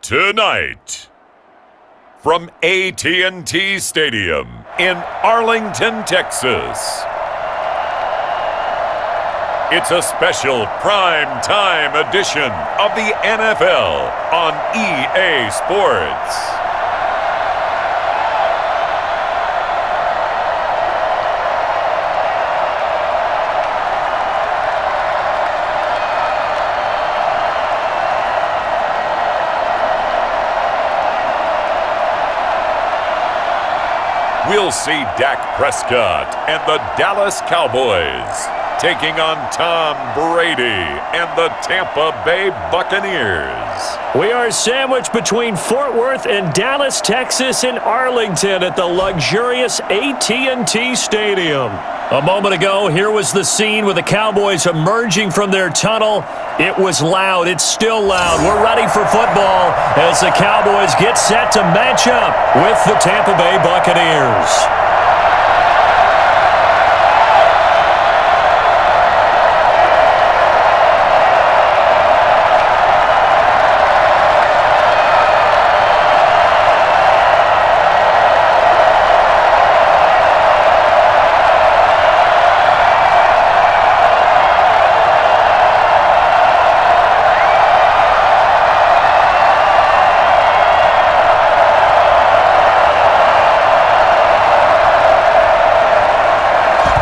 Tonight, from AT&T Stadium in Arlington, Texas, it's a special prime time edition of the NFL on EA Sports. We'll see Dak Prescott and the Dallas Cowboys taking on Tom Brady and the Tampa Bay Buccaneers. We are sandwiched between Fort Worth and Dallas, Texas, in Arlington at the luxurious AT&T Stadium. A moment ago, here was the scene with the Cowboys emerging from their tunnel. It was loud. It's still loud. We're ready for football as the Cowboys get set to match up with the Tampa Bay Buccaneers.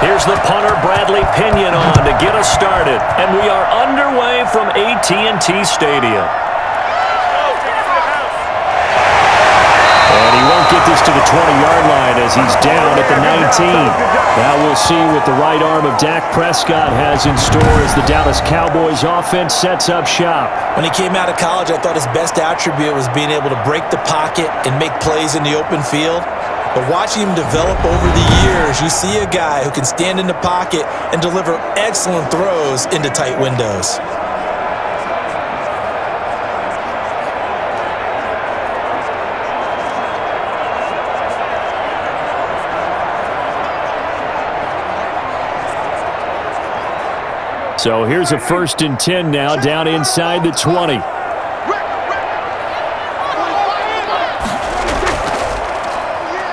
Here's the punter, Bradley Pinion, on to get us started. And we are underway from AT&T Stadium. And he won't get this to the 20-yard line as he's down at the 19. Now we'll see what the right arm of Dak Prescott has in store as the Dallas Cowboys offense sets up shop. When he came out of college, I thought his best attribute was being able to break the pocket and make plays in the open field. But watching him develop over the years, you see a guy who can stand in the pocket and deliver excellent throws into tight windows. So here's a 1st and 10 now, down inside the 20.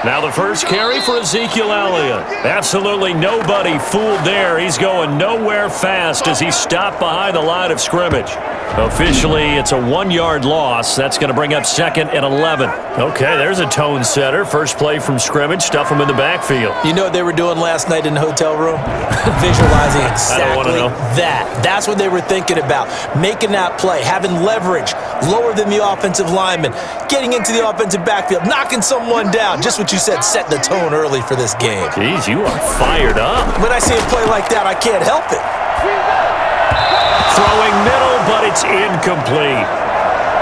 Now the first carry for Ezekiel Elliott. Absolutely nobody fooled there. He's going nowhere fast as he's stopped behind the line of scrimmage. Officially, it's a 1-yard loss. That's going to bring up 2nd and 11. Okay, there's a tone setter. First play from scrimmage. Stuff him in the backfield. You know what they were doing last night in the hotel room? Visualizing exactly that. That's what they were thinking about. Making that play, having leverage, lower than the offensive lineman, getting into the offensive backfield, knocking someone down. Just what you said, set the tone early for this game. Jeez, you are fired up. When I see a play like that, I can't help it. Throwing middle, but it's incomplete.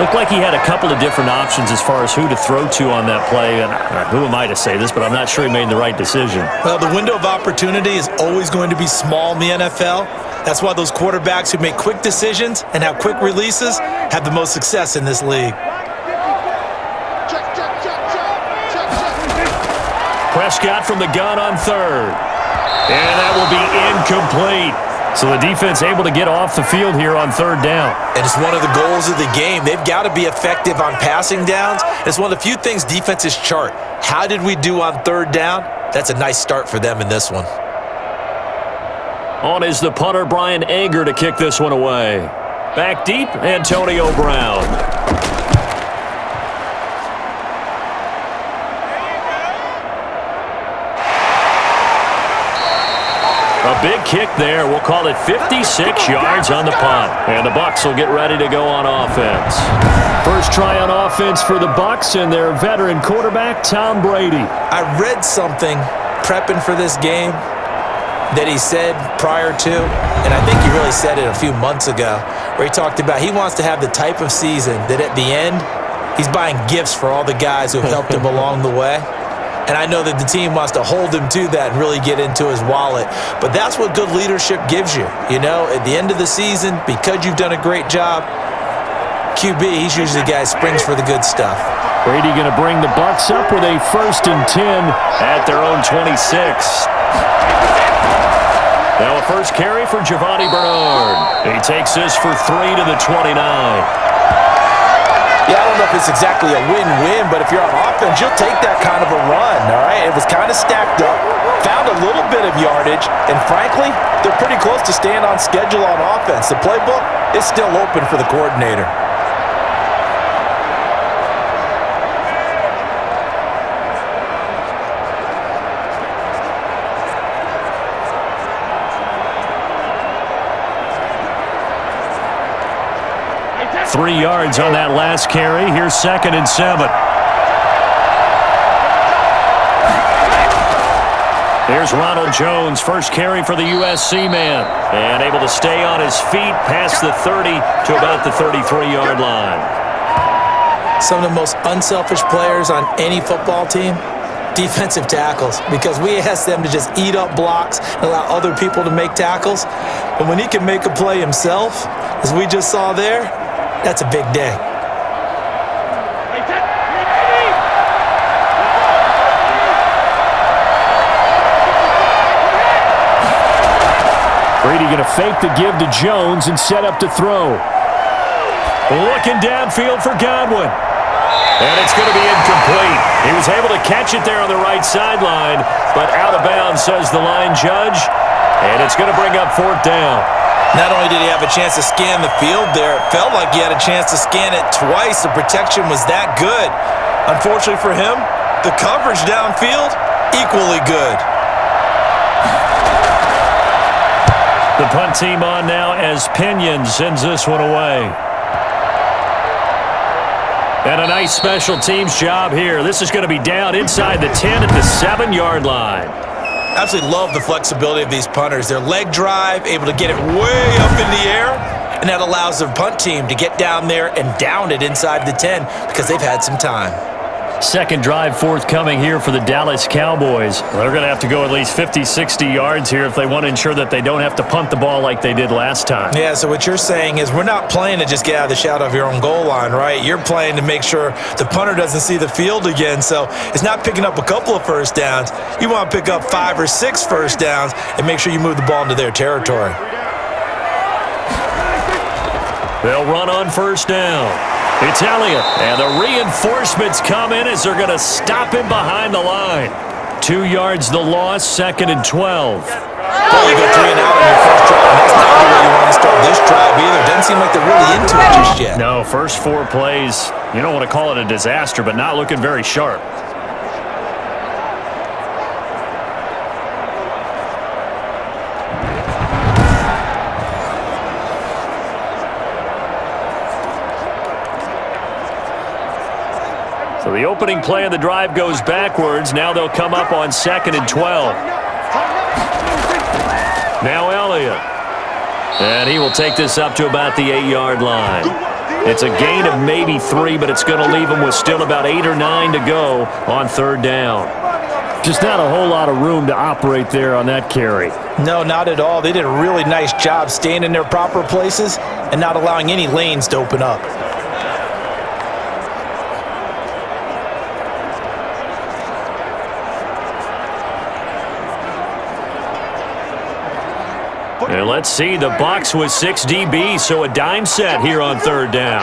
Looked like he had a couple of different options as far as who to throw to on that play. And who am I to say this, but I'm not sure he made the right decision. Well, the window of opportunity is always going to be small in the NFL. That's why those quarterbacks who make quick decisions and have quick releases have the most success in this league. Prescott from the gun on 3rd. And that will be incomplete. So the defense able to get off the field here on 3rd down. And it's one of the goals of the game. They've got to be effective on passing downs. It's one of the few things defenses chart. How did we do on 3rd down? That's a nice start for them in this one. On is the punter, Brian Anger, to kick this one away. Back deep, Antonio Brown. A big kick there. We'll call it 56 yards on the punt. And the Bucs will get ready to go on offense. First try on offense for the Bucs and their veteran quarterback, Tom Brady. I read something prepping for this game that he said prior to, and I think he really said it a few months ago, where he talked about he wants to have the type of season that at the end, he's buying gifts for all the guys who have helped him along the way. And I know that the team wants to hold him to that and really get into his wallet. But that's what good leadership gives you. You know, at the end of the season, because you've done a great job, QB, he's usually the guy who springs for the good stuff. Brady going to bring the Bucs up with a 1st and 10 at their own 26. Now a first carry for Giovanni Bernard. He takes this for 3 to the 29. Yeah, I don't know if it's exactly a win-win, but if you're on offense, you'll take that kind of a run, all right? It was kind of stacked up, found a little bit of yardage, and frankly, they're pretty close to staying on schedule on offense. The playbook is still open for the coordinator. Three yards on that last carry. Here's 2nd and 7. Here's Ronald Jones, first carry for the USC man. And able to stay on his feet past the 30 to about the 33-yard line. Some of the most unselfish players on any football team, defensive tackles, because we ask them to just eat up blocks and allow other people to make tackles. But when he can make a play himself, as we just saw there, that's a big day. Brady going to fake the give to Jones and set up to throw. Looking downfield for Godwin. And it's going to be incomplete. He was able to catch it there on the right sideline, but out of bounds, says the line judge. And it's going to bring up 4th down. Not only did he have a chance to scan the field there, it felt like he had a chance to scan it twice. The protection was that good. Unfortunately for him, the coverage downfield, equally good. The punt team on now as Pinion sends this one away. And a nice special teams job here. This is going to be down inside the 10 at the 7-yard line. Absolutely love the flexibility of these punters. Their leg drive, able to get it way up in the air, and that allows their punt team to get down there and down it inside the 10 because they've had some time. Second drive forthcoming here for the Dallas Cowboys. They're going to have to go at least 50, 60 yards here if they want to ensure that they don't have to punt the ball like they did last time. Yeah, so what you're saying is we're not playing to just get out of the shadow of your own goal line, right? You're playing to make sure the punter doesn't see the field again. So it's not picking up a couple of first downs. You want to pick up 5 or 6 first downs and make sure you move the ball into their territory. They'll run on first down. It's Elliott, and the reinforcements come in as they're going to stop him behind the line. 2 yards the loss, 2nd and 12. Well, you go 3 and out on your first drive, and that's not the way you want to start this drive either. Doesn't seem like they're really into it just yet. No, first 4 plays, you don't want to call it a disaster, but not looking very sharp. So the opening play of the drive goes backwards. Now they'll come up on 2nd and 12. Now Elliott. And he will take this up to about the 8-yard line. It's a gain of maybe 3, but it's going to leave them with still about 8 or 9 to go on 3rd down. Just not a whole lot of room to operate there on that carry. No, not at all. They did a really nice job staying in their proper places and not allowing any lanes to open up. And let's see, the Bucs with 6 DBs, so a dime set here on 3rd down.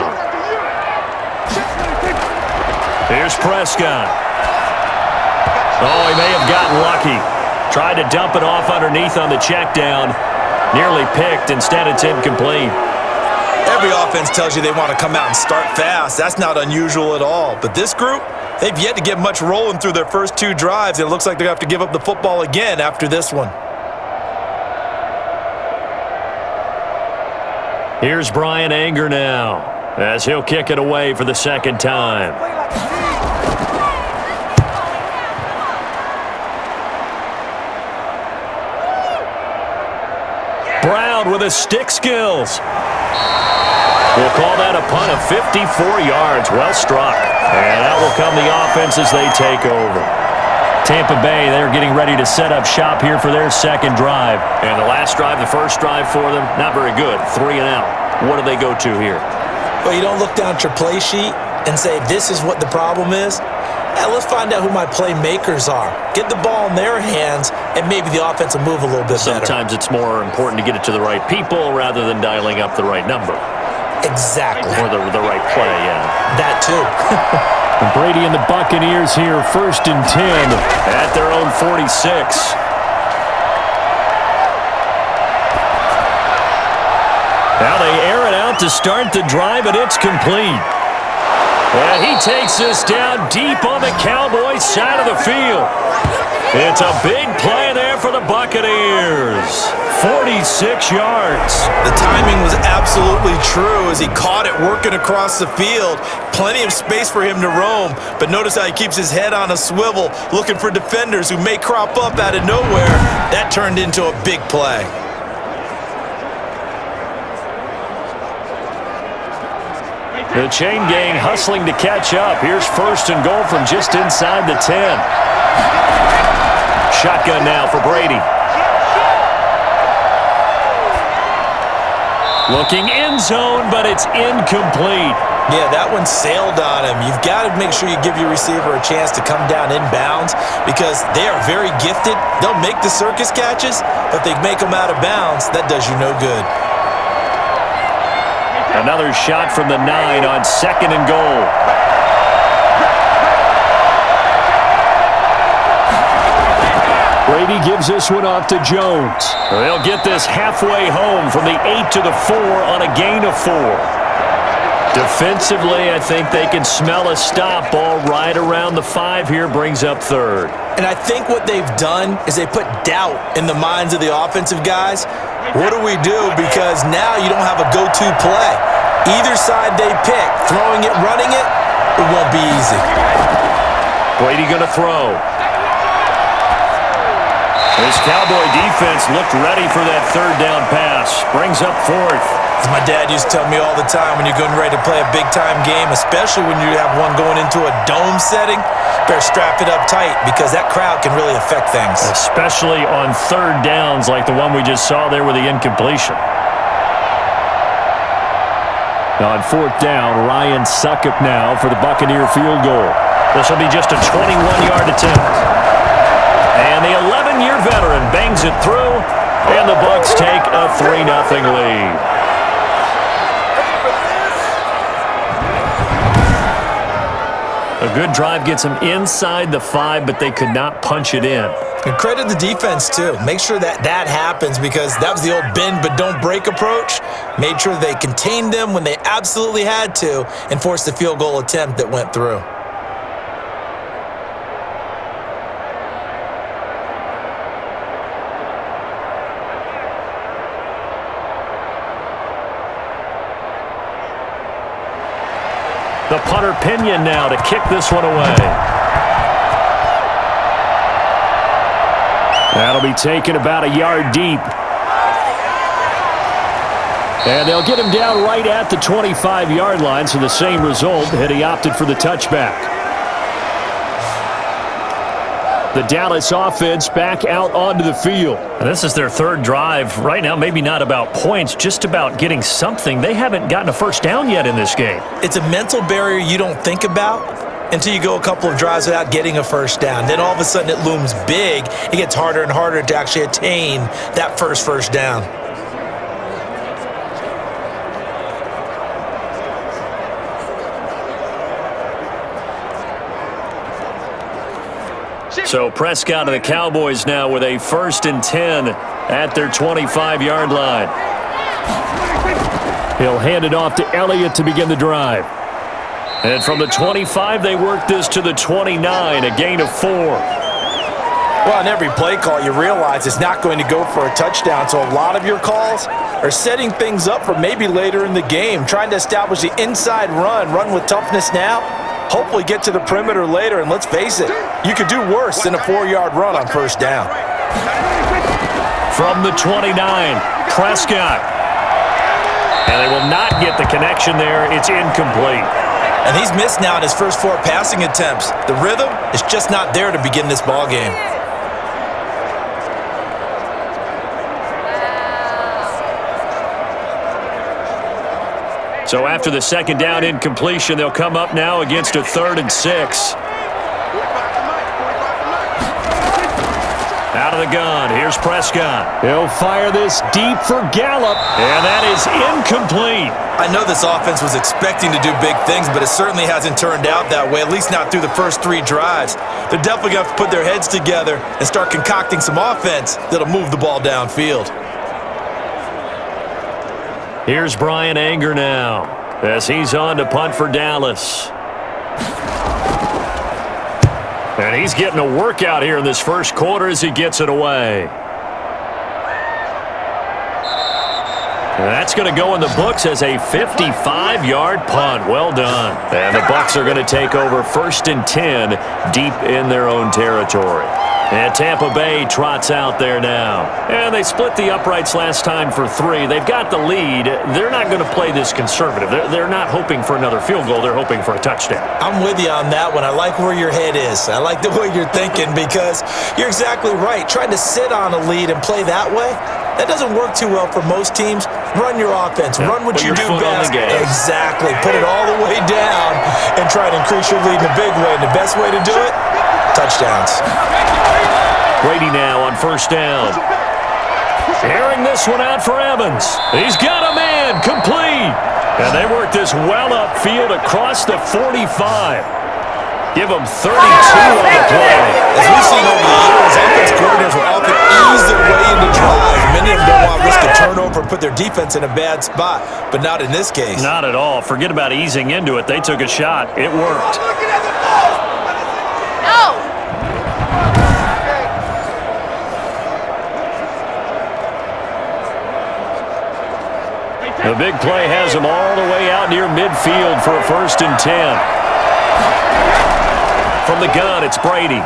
Here's Prescott. Oh, he may have gotten lucky. Tried to dump it off underneath on the check down. Nearly picked. Instead, it's incomplete. Every offense tells you they want to come out and start fast. That's not unusual at all. But this group, they've yet to get much rolling through their first 2 drives. It looks like they're going to have to give up the football again after this one. Here's Brian Anger now, as he'll kick it away for the 2nd time. Brown with his stick skills. We'll call that a punt of 54 yards. Well struck. And out will come the offense as they take over. Tampa Bay, they're getting ready to set up shop here for their 2nd drive. And the last drive, the first drive for them, not very good. 3 and out. What do they go to here? Well, you don't look down at your play sheet and say, this is what the problem is. Let's find out who my playmakers are. Get the ball in their hands, and maybe the offense will move a little bit better. Sometimes it's more important to get it to the right people rather than dialing up the right number. Exactly. Or the right play, yeah. That too. Brady and the Buccaneers here, 1st and 10 at their own 46. Now they air it out to start the drive, and it's complete. And he takes this down deep on the Cowboys side of the field. It's a big play there for the Buccaneers. 46 yards. The timing was absolutely true as he caught it working across the field. Plenty of space for him to roam, but notice how he keeps his head on a swivel, looking for defenders who may crop up out of nowhere. That turned into a big play. The chain gang hustling to catch up. Here's 1st and goal from just inside the 10. Shotgun now for Brady. Looking end zone, but it's incomplete. Yeah, that one sailed on him. You've got to make sure you give your receiver a chance to come down inbounds because they are very gifted. They'll make the circus catches, but if they make them out of bounds, that does you no good. Another shot from the 9 on 2nd and goal. Brady gives this one off to Jones. They'll get this halfway home from the 8 to the 4 on a gain of 4. Defensively, I think they can smell a stop ball right around the 5 here, brings up 3rd. And I think what they've done is they put doubt in the minds of the offensive guys. What do we do? Because now you don't have a go-to play. Either side they pick, throwing it, running it, it won't be easy. Brady going to throw. This Cowboy defense looked ready for that 3rd down pass. Brings up 4th. As my dad used to tell me all the time, when you're getting ready to play a big-time game, especially when you have one going into a dome setting, better strap it up tight because that crowd can really affect things. Especially on 3rd downs like the one we just saw there with the incompletion. Now on 4th down, Ryan Succop now for the Buccaneer field goal. This will be just a 21-yard attempt. And the 11-year veteran bangs it through, and the Bucs take a 3-0 lead. A good drive gets them inside the 5, but they could not punch it in. And credit the defense, too. Make sure that happens because that was the old bend but don't break approach. Made sure they contained them when they absolutely had to and forced the field goal attempt that went through. The punter Pinion now to kick this one away. That'll be taken about a yard deep. And they'll get him down right at the 25-yard line, so the same result, and he opted for the touchback. The Dallas offense back out onto the field. And this is their 3rd drive. Right now, maybe not about points, just about getting something. They haven't gotten a first down yet in this game. It's a mental barrier you don't think about until you go a couple of drives without getting a first down. Then all of a sudden it looms big. It gets harder and harder to actually attain that first down. So Prescott of the Cowboys now with a 1st and 10 at their 25-yard line. He'll hand it off to Elliott to begin the drive. And from the 25, they work this to the 29, a gain of 4. Well, on every play call, you realize it's not going to go for a touchdown, so a lot of your calls are setting things up for maybe later in the game, trying to establish the inside run with toughness now, hopefully get to the perimeter later, and let's face it, you could do worse than a 4-yard run on first down. From the 29, Prescott. And they will not get the connection there. It's incomplete. And he's missed now in his first 4 passing attempts. The rhythm is just not there to begin this ball game. So after the 2nd down incompletion, they'll come up now against a 3rd and 6. Out of the gun, here's Prescott. He'll fire this deep for Gallup, and that is incomplete. I know this offense was expecting to do big things, but it certainly hasn't turned out that way, at least not through the first 3 drives. They're definitely going to have to put their heads together and start concocting some offense that'll move the ball downfield. Here's Brian Anger now, as he's on to punt for Dallas. And he's getting a workout here in this first quarter as he gets it away. And that's going to go in the books as a 55-yard punt. Well done. And the Bucs are going to take over 1st and 10 deep in their own territory. And Tampa Bay trots out there now. And they split the uprights last time for 3. They've got the lead. They're not going to play this conservative. They're not hoping for another field goal. They're hoping for a touchdown. I'm with you on that one. I like where your head is. I like the way you're thinking because you're exactly right. Trying to sit on a lead and play that way, that doesn't work too well for most teams. Run your offense. Run what you do best. Exactly. Put it all the way down and try to increase your lead in a big way. And the best way to do it, touchdowns. Brady now on 1st down. Airing this one out for Evans. He's got a man complete. And they work this well upfield across the 45. Give them 32 on the play. As we've seen over the years, offense coordinators will often ease their way into drives. Many of them don't want to risk a turnover and put their defense in a bad spot, but not in this case. Not at all. Forget about easing into it. They took a shot. It worked. The big play has him all the way out near midfield for a 1st and 10. From the gun, it's Brady.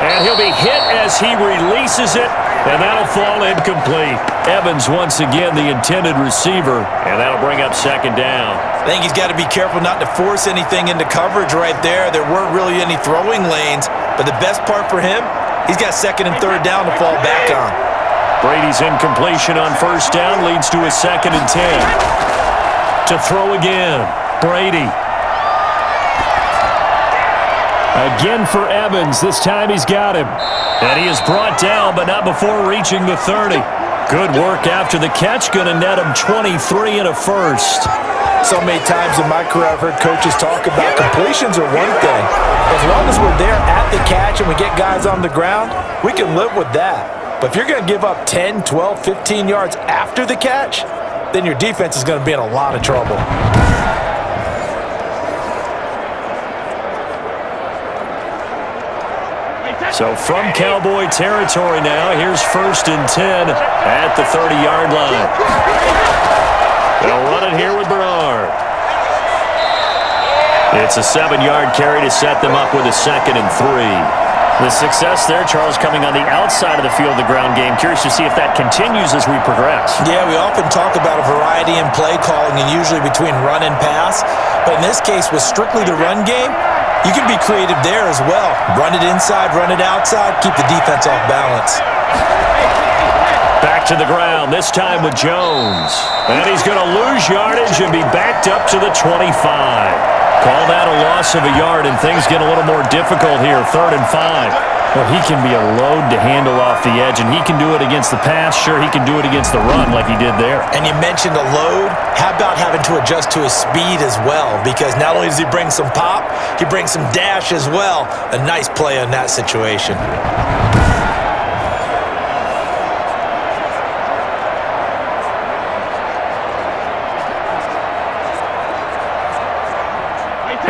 And he'll be hit as he releases it, and that'll fall incomplete. Evans once again the intended receiver, and that'll bring up 2nd down. I think he's got to be careful not to force anything into coverage right there. There weren't really any throwing lanes, but the best part for him, he's got 2nd and 3rd down to fall back on. Brady's incompletion on 1st down leads to a 2nd and 10. To throw again, Brady. Again for Evans. This time he's got him. And he is brought down, but not before reaching the 30. Good work after the catch. Going to net him 23 and a 1st. So many times in my career I've heard coaches talk about completions are one thing. As long as we're there at the catch and we get guys on the ground, we can live with that. But if you're going to give up 10, 12, 15 yards after the catch, then your defense is going to be in a lot of trouble. So from Cowboy territory now, here's 1st and 10 at the 30-yard line. They'll run it here with Bernard. It's a 7-yard carry to set them up with a 2nd and 3. The success there, Charles, coming on the outside of the field of the ground game. Curious to see if that continues as we progress. Yeah, we often talk about a variety in play calling and usually between run and pass. But in this case, with strictly the run game, you can be creative there as well. Run it inside, run it outside, keep the defense off balance. Back to the ground, this time with Jones. And he's going to lose yardage and be backed up to the 25. Call that a loss of a yard, and things get a little more difficult here, 3rd and 5. Well, he can be a load to handle off the edge, and he can do it against the pass. Sure, he can do it against the run like he did there. And you mentioned a load. How about having to adjust to his speed as well? Because not only does he bring some pop, he brings some dash as well. A nice play on that situation.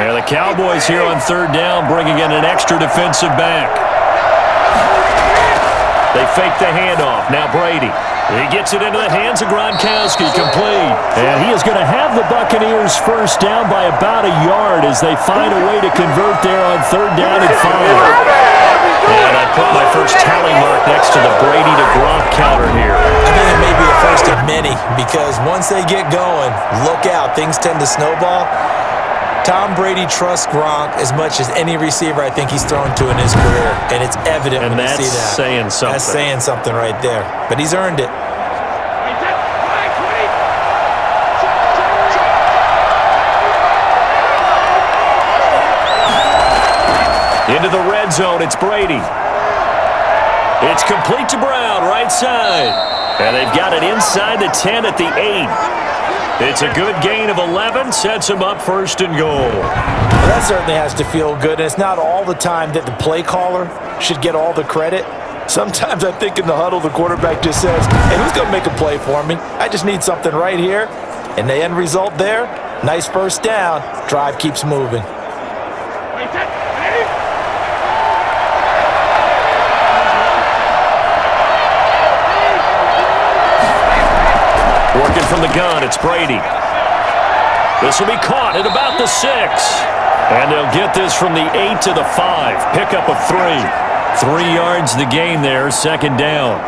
And the Cowboys here on 3rd down, bringing in an extra defensive back. They fake the handoff. Now Brady. He gets it into the hands of Gronkowski, complete. And he is going to have the Buccaneers 1st down by about a yard as they find a way to convert there on 3rd down and 5. And I put my first tally mark next to the Brady to Gronk counter here. I think it may be a first of many because once they get going, look out. Things tend to snowball. Tom Brady trusts Gronk as much as any receiver I think he's thrown to in his career, and it's evident when you see that. And that's saying something. That's saying something right there. But he's earned it. Into the red zone, it's Brady. It's complete to Brown, right side. And they've got it inside the 10 at the 8. It's a good gain of 11, sets them up first and goal. Well, that certainly has to feel good, and it's not all the time that the play caller should get all the credit. Sometimes I think in the huddle, the quarterback just says, hey, who's going to make a play for me? I just need something right here. And the end result there, nice first down. Drive keeps moving. Working from the gun, it's Brady. This will be caught at about the 6. And they'll get this from the 8 to the 5. Pickup of 3. 3 yards the gain there, second down.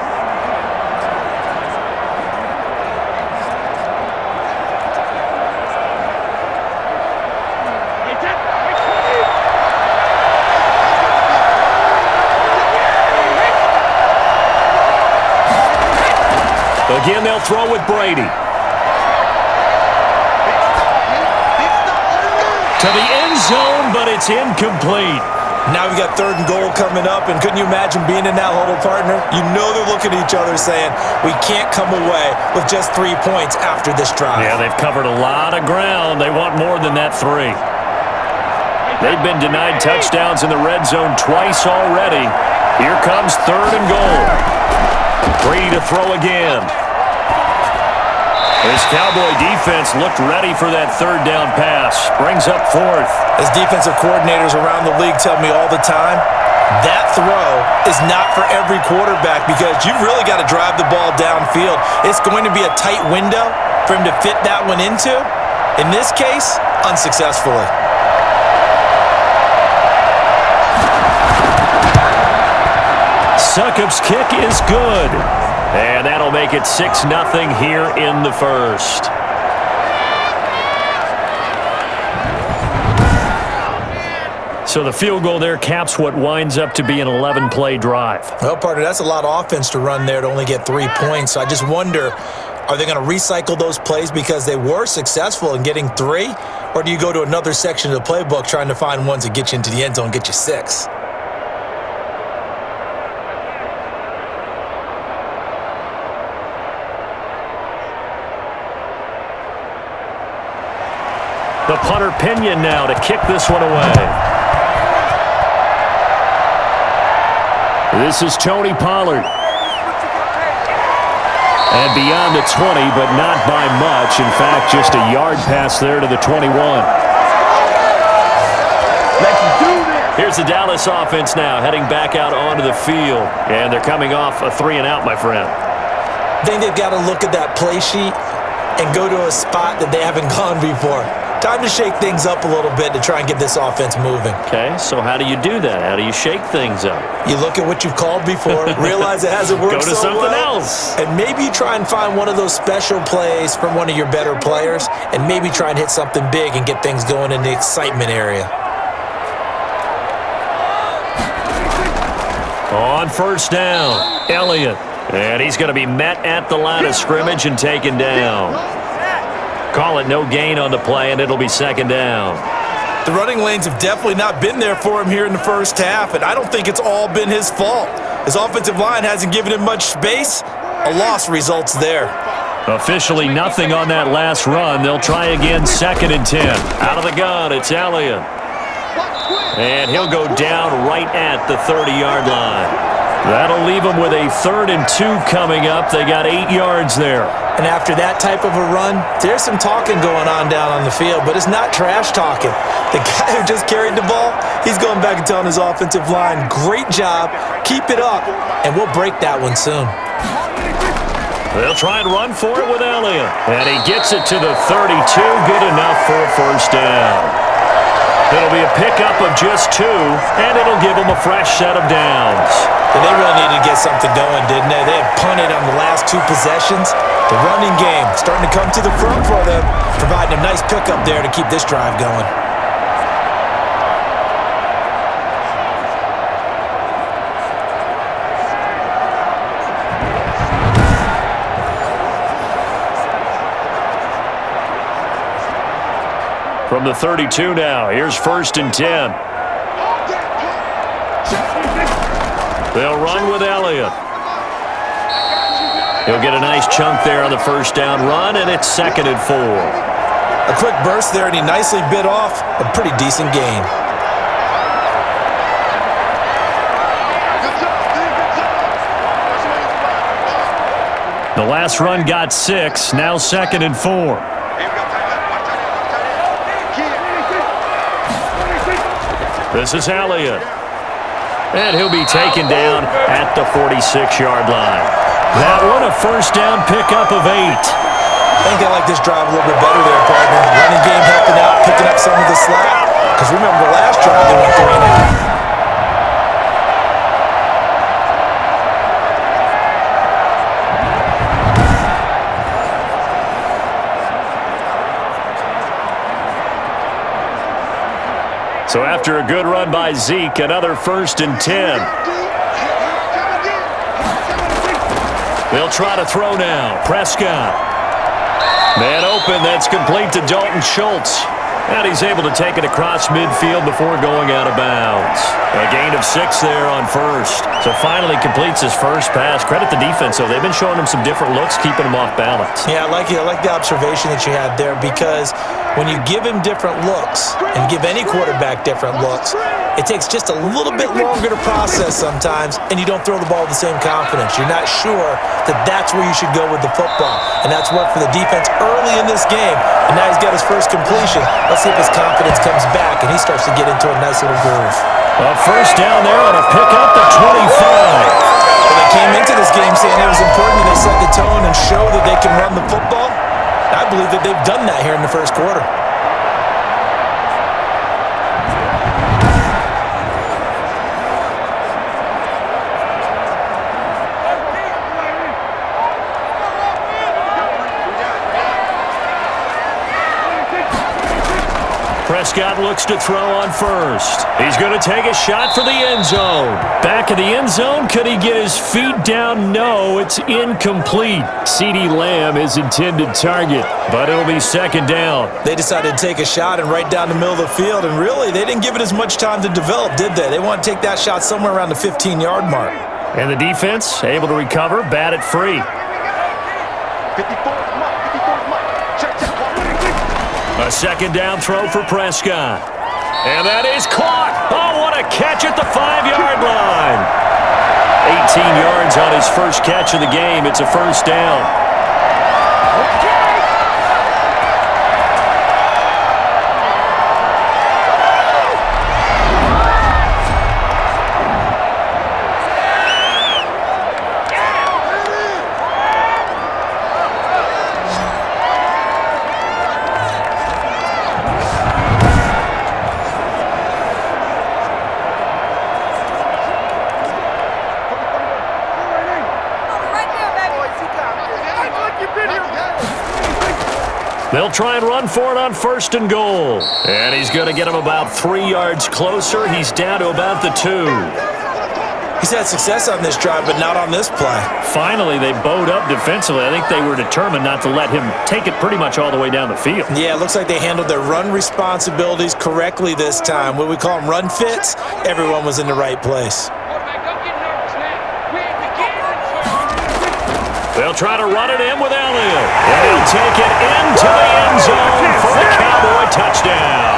Again, they'll throw with Brady. To the end zone, but it's incomplete. Now we got 3rd and goal coming up, and couldn't you imagine being in that huddle, partner? You know they're looking at each other saying, we can't come away with just 3 points after this drive. Yeah, they've covered a lot of ground. They want more than that 3. They've been denied touchdowns in the red zone twice already. Here comes 3rd and goal. Brady to throw again. This Cowboy defense looked ready for that 3rd down pass. Brings up 4th. As defensive coordinators around the league tell me all the time, that throw is not for every quarterback because you've really got to drive the ball downfield. It's going to be a tight window for him to fit that one into. In this case, unsuccessfully. Succop's kick is good. And that'll make it 6-0 here in the first. So the field goal there caps what winds up to be an 11-play drive. Well, partner, that's a lot of offense to run there to only get 3 points. So I just wonder, are they going to recycle those plays because they were successful in getting 3? Or do you go to another section of the playbook trying to find ones that get you into the end zone and get you 6? The punter Pinion now to kick this one away. This is Tony Pollard. And beyond the 20, but not by much. In fact, just a yard pass there to the 21. Here's the Dallas offense now, heading back out onto the field. And they're coming off a 3-and-out, my friend. I think they've got to look at that play sheet and go to a spot that they haven't gone before. Time to shake things up a little bit to try and get this offense moving. Okay, so how do you do that? How do you shake things up? You look at what you've called before, realize it hasn't worked Go to so something well, else. and maybe you try and find one of those special plays from one of your better players, and maybe try and hit something big and get things going in the excitement area. On first down, Elliott. And he's going to be met at the line of scrimmage and taken down. Call it no gain on the play, and it'll be second down. The running lanes have definitely not been there for him here in the first half, and I don't think it's all been his fault. His offensive line hasn't given him much space. A loss results there. Officially nothing on that last run. They'll try again, 2nd and 10. Out of the gun, it's Elliott. And he'll go down right at the 30-yard line. That'll leave them with a 3rd and 2 coming up. They got 8 yards there. And after that type of a run, there's some talking going on down on the field, but it's not trash talking. The guy who just carried the ball, he's going back and telling his offensive line, great job, keep it up, and we'll break that one soon. They'll try and run for it with Elliott. And he gets it to the 32, good enough for a first down. It'll be a pickup of just 2, and it'll give them a fresh set of downs. They really needed to get something going, didn't they? They had punted on the last 2 possessions. The running game starting to come to the front for them, providing a nice pickup there to keep this drive going. From the 32 now, here's 1st and 10. They'll run with Elliott. He'll get a nice chunk there on the first down run, and it's 2nd and 4. A quick burst there, and he nicely bit off a pretty decent gain. The last run got 6, now 2nd and 4. This is Elliott. And he'll be taken down at the 46-yard line. That one a first down pickup of 8. I think I like this drive a little bit better there, partner. Running game helping out, picking up some of the slack. Because remember the last drive they went 3 and out. So after a good run by Zeke, another 1st and 10. They'll try to throw now. Prescott. Man open, that's complete to Dalton Schultz. And he's able to take it across midfield before going out of bounds. A gain of 6 there on first. So finally completes his first pass. Credit the defense, though. They've been showing him some different looks, keeping him off balance. Yeah, I like the observation that you had there, because when you give him different looks and give any quarterback different looks, it takes just a little bit longer to process sometimes, and you don't throw the ball with the same confidence. You're not sure that that's where you should go with the football, and that's worked for the defense early in this game, and now he's got his first completion. Let's see if his confidence comes back, and he starts to get into a nice little groove. A first down there on a pickup at 25. Well, they came into this game saying it was important that they set the tone and show that they can run the football. I believe that they've done that here in the first quarter. Prescott looks to throw on first. He's going to take a shot for the end zone. Back of the end zone. Could he get his feet down? No, it's incomplete. CeeDee Lamb, his intended target, but it'll be 2nd down. They decided to take a shot and right down the middle of the field, and really, they didn't give it as much time to develop, did they? They want to take that shot somewhere around the 15-yard mark. And the defense able to recover, bat it free. 54, A 2nd down throw for Prescott. And that is caught. Oh, what a catch at the 5-yard line. 18 yards on his first catch of the game. It's a first down. They'll try and run for it on 1st and goal. And he's going to get him about 3 yards closer. He's down to about the 2. He's had success on this drive, but not on this play. Finally, they bowed up defensively. I think they were determined not to let him take it pretty much all the way down the field. Yeah, it looks like they handled their run responsibilities correctly this time. What we call them run fits, everyone was in the right place. They'll try to run it in with Elliott. And he'll take it into the end zone for a Cowboy touchdown.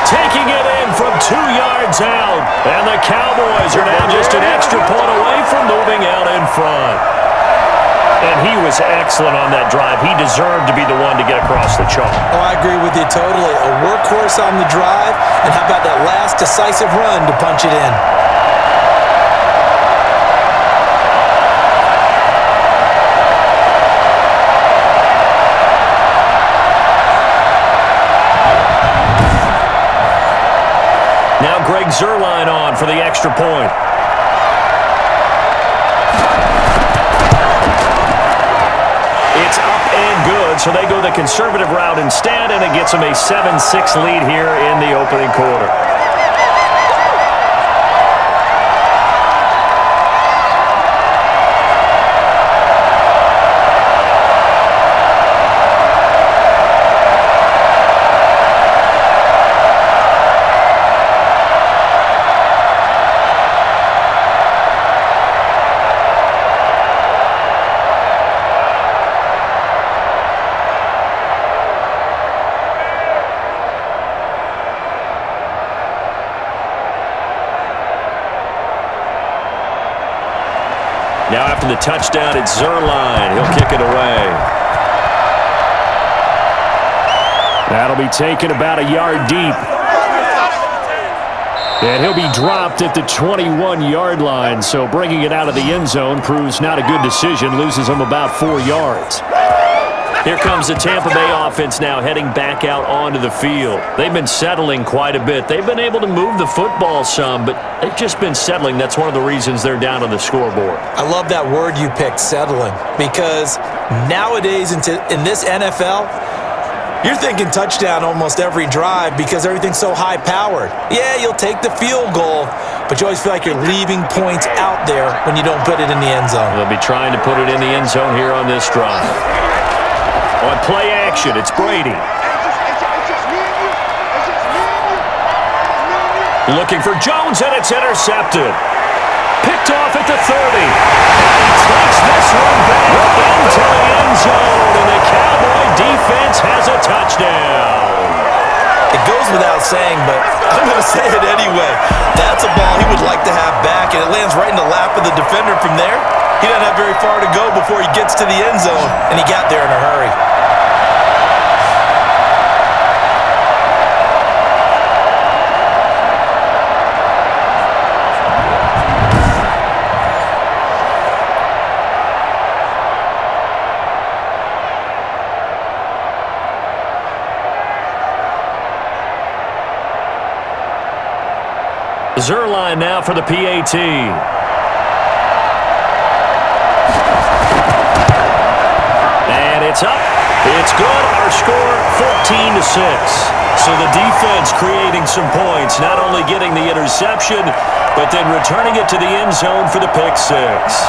Taking it in from 2 yards out. And the Cowboys are now just an extra point away from moving out in front. And he was excellent on that drive. He deserved to be the one to get across the chalk. Oh, I agree with you totally. A workhorse on the drive, and how about that last decisive run to punch it in? Now Greg Zuerlein on for the extra point. It's up and good, so they go the conservative route instead, and it gets them a 7-6 lead here in the opening quarter. Now after the touchdown, it's Zerline. He'll kick it away. That'll be taken about a yard deep. And he'll be dropped at the 21-yard line, so bringing it out of the end zone proves not a good decision, loses him about 4 yards. Here comes the Tampa Bay offense now heading back out onto the field. They've been settling quite a bit. They've been able to move the football some, but they've just been settling. That's one of the reasons they're down on the scoreboard. I love that word you picked, settling, because nowadays in this NFL, you're thinking touchdown almost every drive because everything's so high-powered. Yeah, you'll take the field goal, but you always feel like you're leaving points out there when you don't put it in the end zone. They'll be trying to put it in the end zone here on this drive. On play action, it's Brady. Looking for Jones, and it's intercepted. Picked off at the 30. Takes this one back into the end zone, and the Cowboy defense has a touchdown. It goes without saying, but I'm going to say it anyway. That's a ball he would like to have back, and it lands right in the lap of the defender from there. He doesn't have very far to go before he gets to the end zone, and he got there in a hurry. Zerline now for the PAT. And it's up. It's good. Our score, 14-6. So the defense creating some points, not only getting the interception, but then returning it to the end zone for the pick six.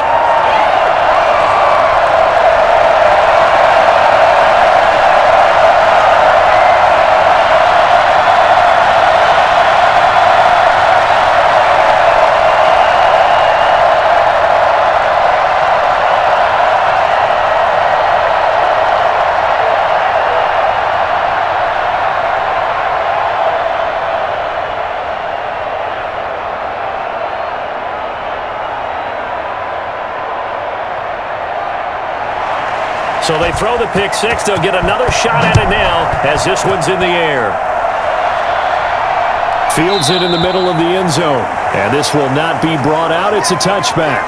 So they throw the pick six. They'll get another shot at it now as this one's in the air. Fields it in the middle of the end zone. And this will not be brought out. It's a touchback.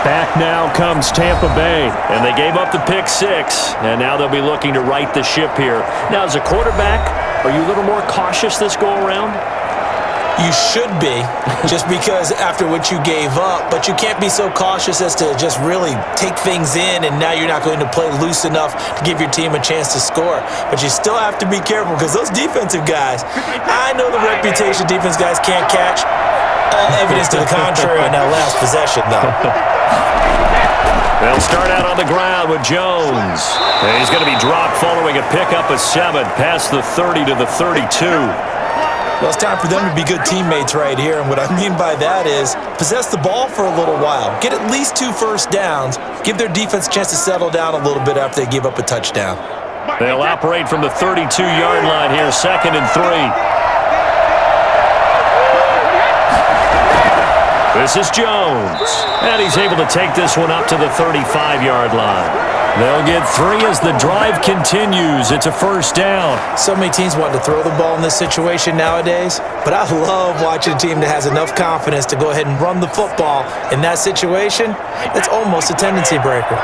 Back now comes Tampa Bay. And they gave up the pick six. And now they'll be looking to right the ship here. Now, as a quarterback, are you a little more cautious this go-around? You should be, just because after what you gave up, but you can't be so cautious as to just really take things in, and now you're not going to play loose enough to give your team a chance to score. But you still have to be careful because those defensive guys, I know the reputation defense guys can't catch. All evidence to the contrary on that last possession, though. They'll start out on the ground with Jones. And he's going to be dropped following a pickup of 7 past the 30 to the 32. Well, it's time for them to be good teammates right here, and what I mean by that is possess the ball for a little while, get at least 2 first downs, give their defense a chance to settle down a little bit after they give up a touchdown. They'll operate from the 32-yard line here, 2nd and 3. This is Jones, and he's able to take this one up to the 35-yard line. They'll get 3 as the drive continues. It's a first down. So many teams want to throw the ball in this situation nowadays, but I love watching a team that has enough confidence to go ahead and run the football. In that situation, it's almost a tendency breaker.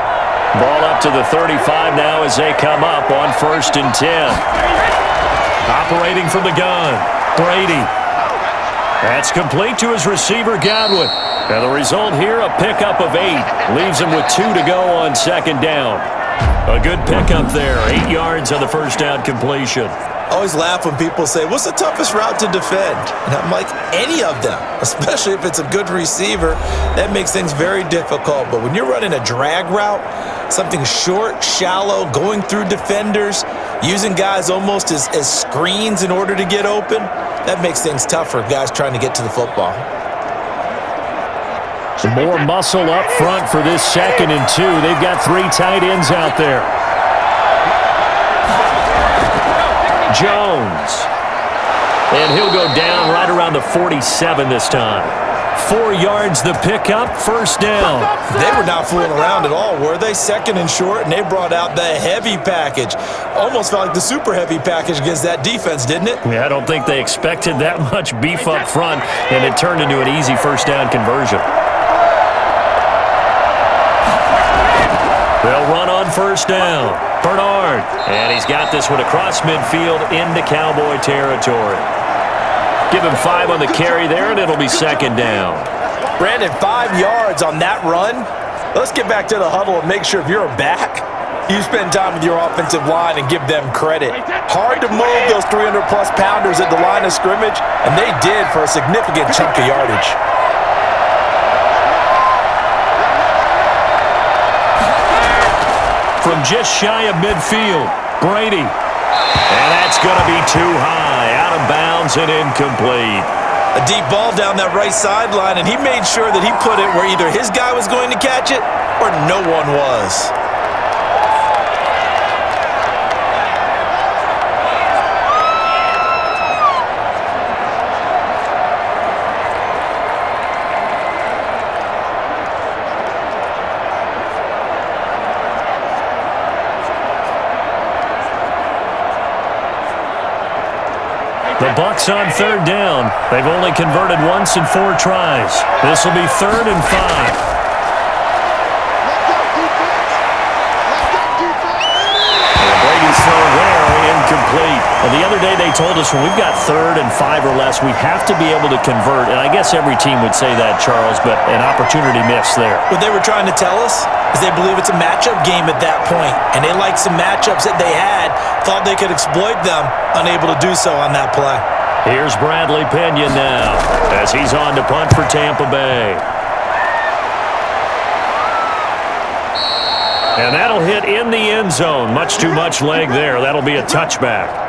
Ball up to the 35 now as they come up on 1st and 10. Operating from the gun, Brady. That's complete to his receiver, Godwin. And the result here, a pickup of 8. Leaves him with 2 to go on 2nd down. A good pickup there. 8 yards on the first down completion. I always laugh when people say, what's the toughest route to defend? And I'm like, any of them, especially if it's a good receiver. That makes things very difficult. But when you're running a drag route, something short, shallow, going through defenders, using guys almost as screens in order to get open, that makes things tough for guys trying to get to the football. Some more muscle up front for this 2nd and 2. They've got 3 tight ends out there. Jones. And he'll go down right around the 47 this time. 4 yards the pickup, first down. They were not fooling around at all, were they? Second and short, and they brought out the heavy package. Almost felt like the super heavy package against that defense, didn't it? Yeah, I don't think they expected that much beef up front, and it turned into an easy first down conversion. They'll run on first down. Bernard, and he's got this one across midfield into Cowboy territory. Give him 5 on the carry there, and it'll be second down. Brandon, 5 yards on that run. Let's get back to the huddle and make sure if you're a back, you spend time with your offensive line and give them credit. Hard to move those 300-plus pounders at the line of scrimmage, and they did for a significant chunk of yardage. From just shy of midfield, Brady. And that's going to be too high, out of bounds and incomplete. A deep ball down that right sideline, and he made sure that he put it where either his guy was going to catch it or no one was. The Bucs on third down. They've only converted once in 4 tries. This will be 3rd and 5. Brady's throw there, incomplete. Well, the other day they told us when we've got 3rd and 5 or less, we have to be able to convert. And I guess every team would say that, Charles, but an opportunity missed there. What they were trying to tell us is they believe it's a matchup game at that point, and they liked some matchups that they had, thought they could exploit them, unable to do so on that play. Here's Bradley Pinion now as he's on to punt for Tampa Bay. And that'll hit in the end zone. Much too much leg there. That'll be a touchback.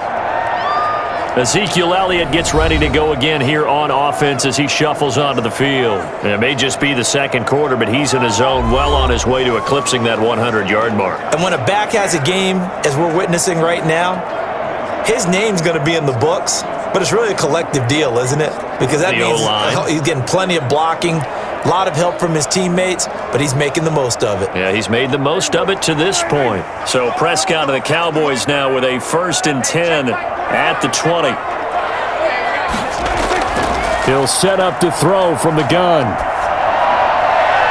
Ezekiel Elliott gets ready to go again here on offense as he shuffles onto the field. And it may just be the second quarter, but he's in a zone well on his way to eclipsing that 100-yard mark. And when a back has a game, as we're witnessing right now, his name's going to be in the books, but it's really a collective deal, isn't it? Because that means he's getting plenty of blocking, a lot of help from his teammates, but he's making the most of it. Yeah, he's made the most of it to this point. So Prescott and the Cowboys now with a 1st and 10 at the 20. He'll set up to throw from the gun.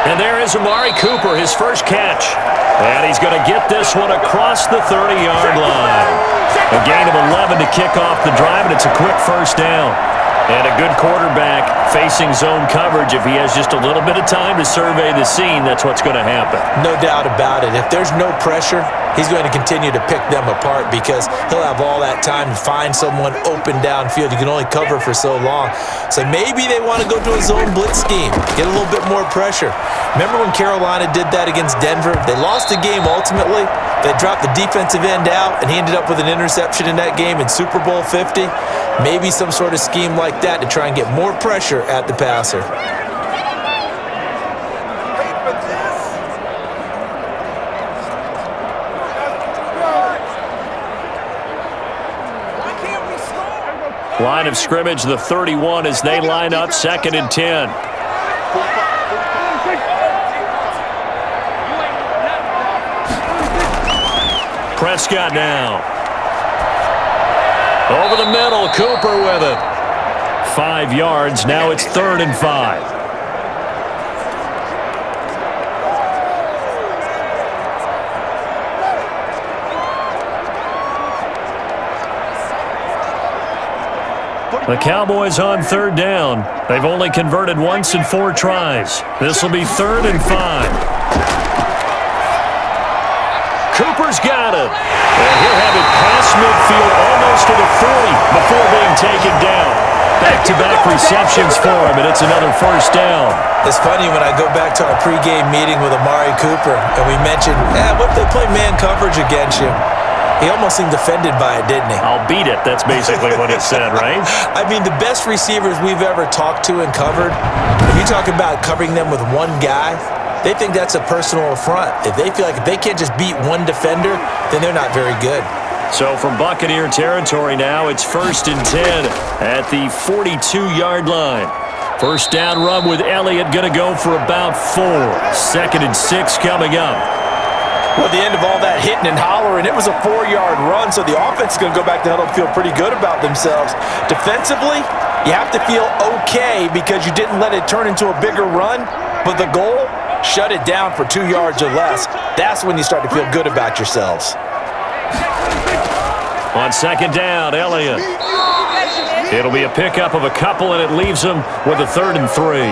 And there is Amari Cooper, his first catch. And he's going to get this one across the 30-yard line. A gain of 11 to kick off the drive, and it's a quick first down. And a good quarterback facing zone coverage. If he has just a little bit of time to survey the scene, that's what's going to happen. No doubt about it. If there's no pressure, he's going to continue to pick them apart because he'll have all that time to find someone open downfield. You can only cover for so long. So maybe they want to go to a zone blitz scheme, get a little bit more pressure. Remember when Carolina did that against Denver? They lost the game ultimately. They dropped the defensive end out, and he ended up with an interception in that game in Super Bowl 50. Maybe some sort of scheme like that to try and get more pressure at the passer. Line of scrimmage, the 31 as they line up, 2nd and 10. Prescott now. Over the middle, Cooper with it. 5 yards, now it's 3rd and 5. The Cowboys on 3rd down. They've only converted once in 4 tries. This will be 3rd and 5. Cooper's got it. And he'll have it past midfield almost to the 40 before being taken down. Back-to-back receptions for him, and it's another first down. It's funny when I go back to our pregame meeting with Amari Cooper, and we mentioned, what if they play man coverage against you? He almost seemed offended by it, didn't he? I'll beat it. That's basically what he said, right? I mean, the best receivers we've ever talked to and covered, if you talk about covering them with one guy, they think that's a personal affront. If they feel like if they can't just beat one defender, then they're not very good. So from Buccaneer territory now, it's 1st and 10 at the 42-yard line. First down run with Elliott going to go for about 4. 2nd and 6 coming up. Well, at the end of all that hitting and hollering, it was a 4-yard run, so the offense is going to go back to huddle and feel pretty good about themselves. Defensively, you have to feel okay because you didn't let it turn into a bigger run, but the goal, shut it down for 2 yards or less. That's when you start to feel good about yourselves. On 2nd down, Elliott. It'll be a pickup of a couple, and it leaves them with a 3rd and 3.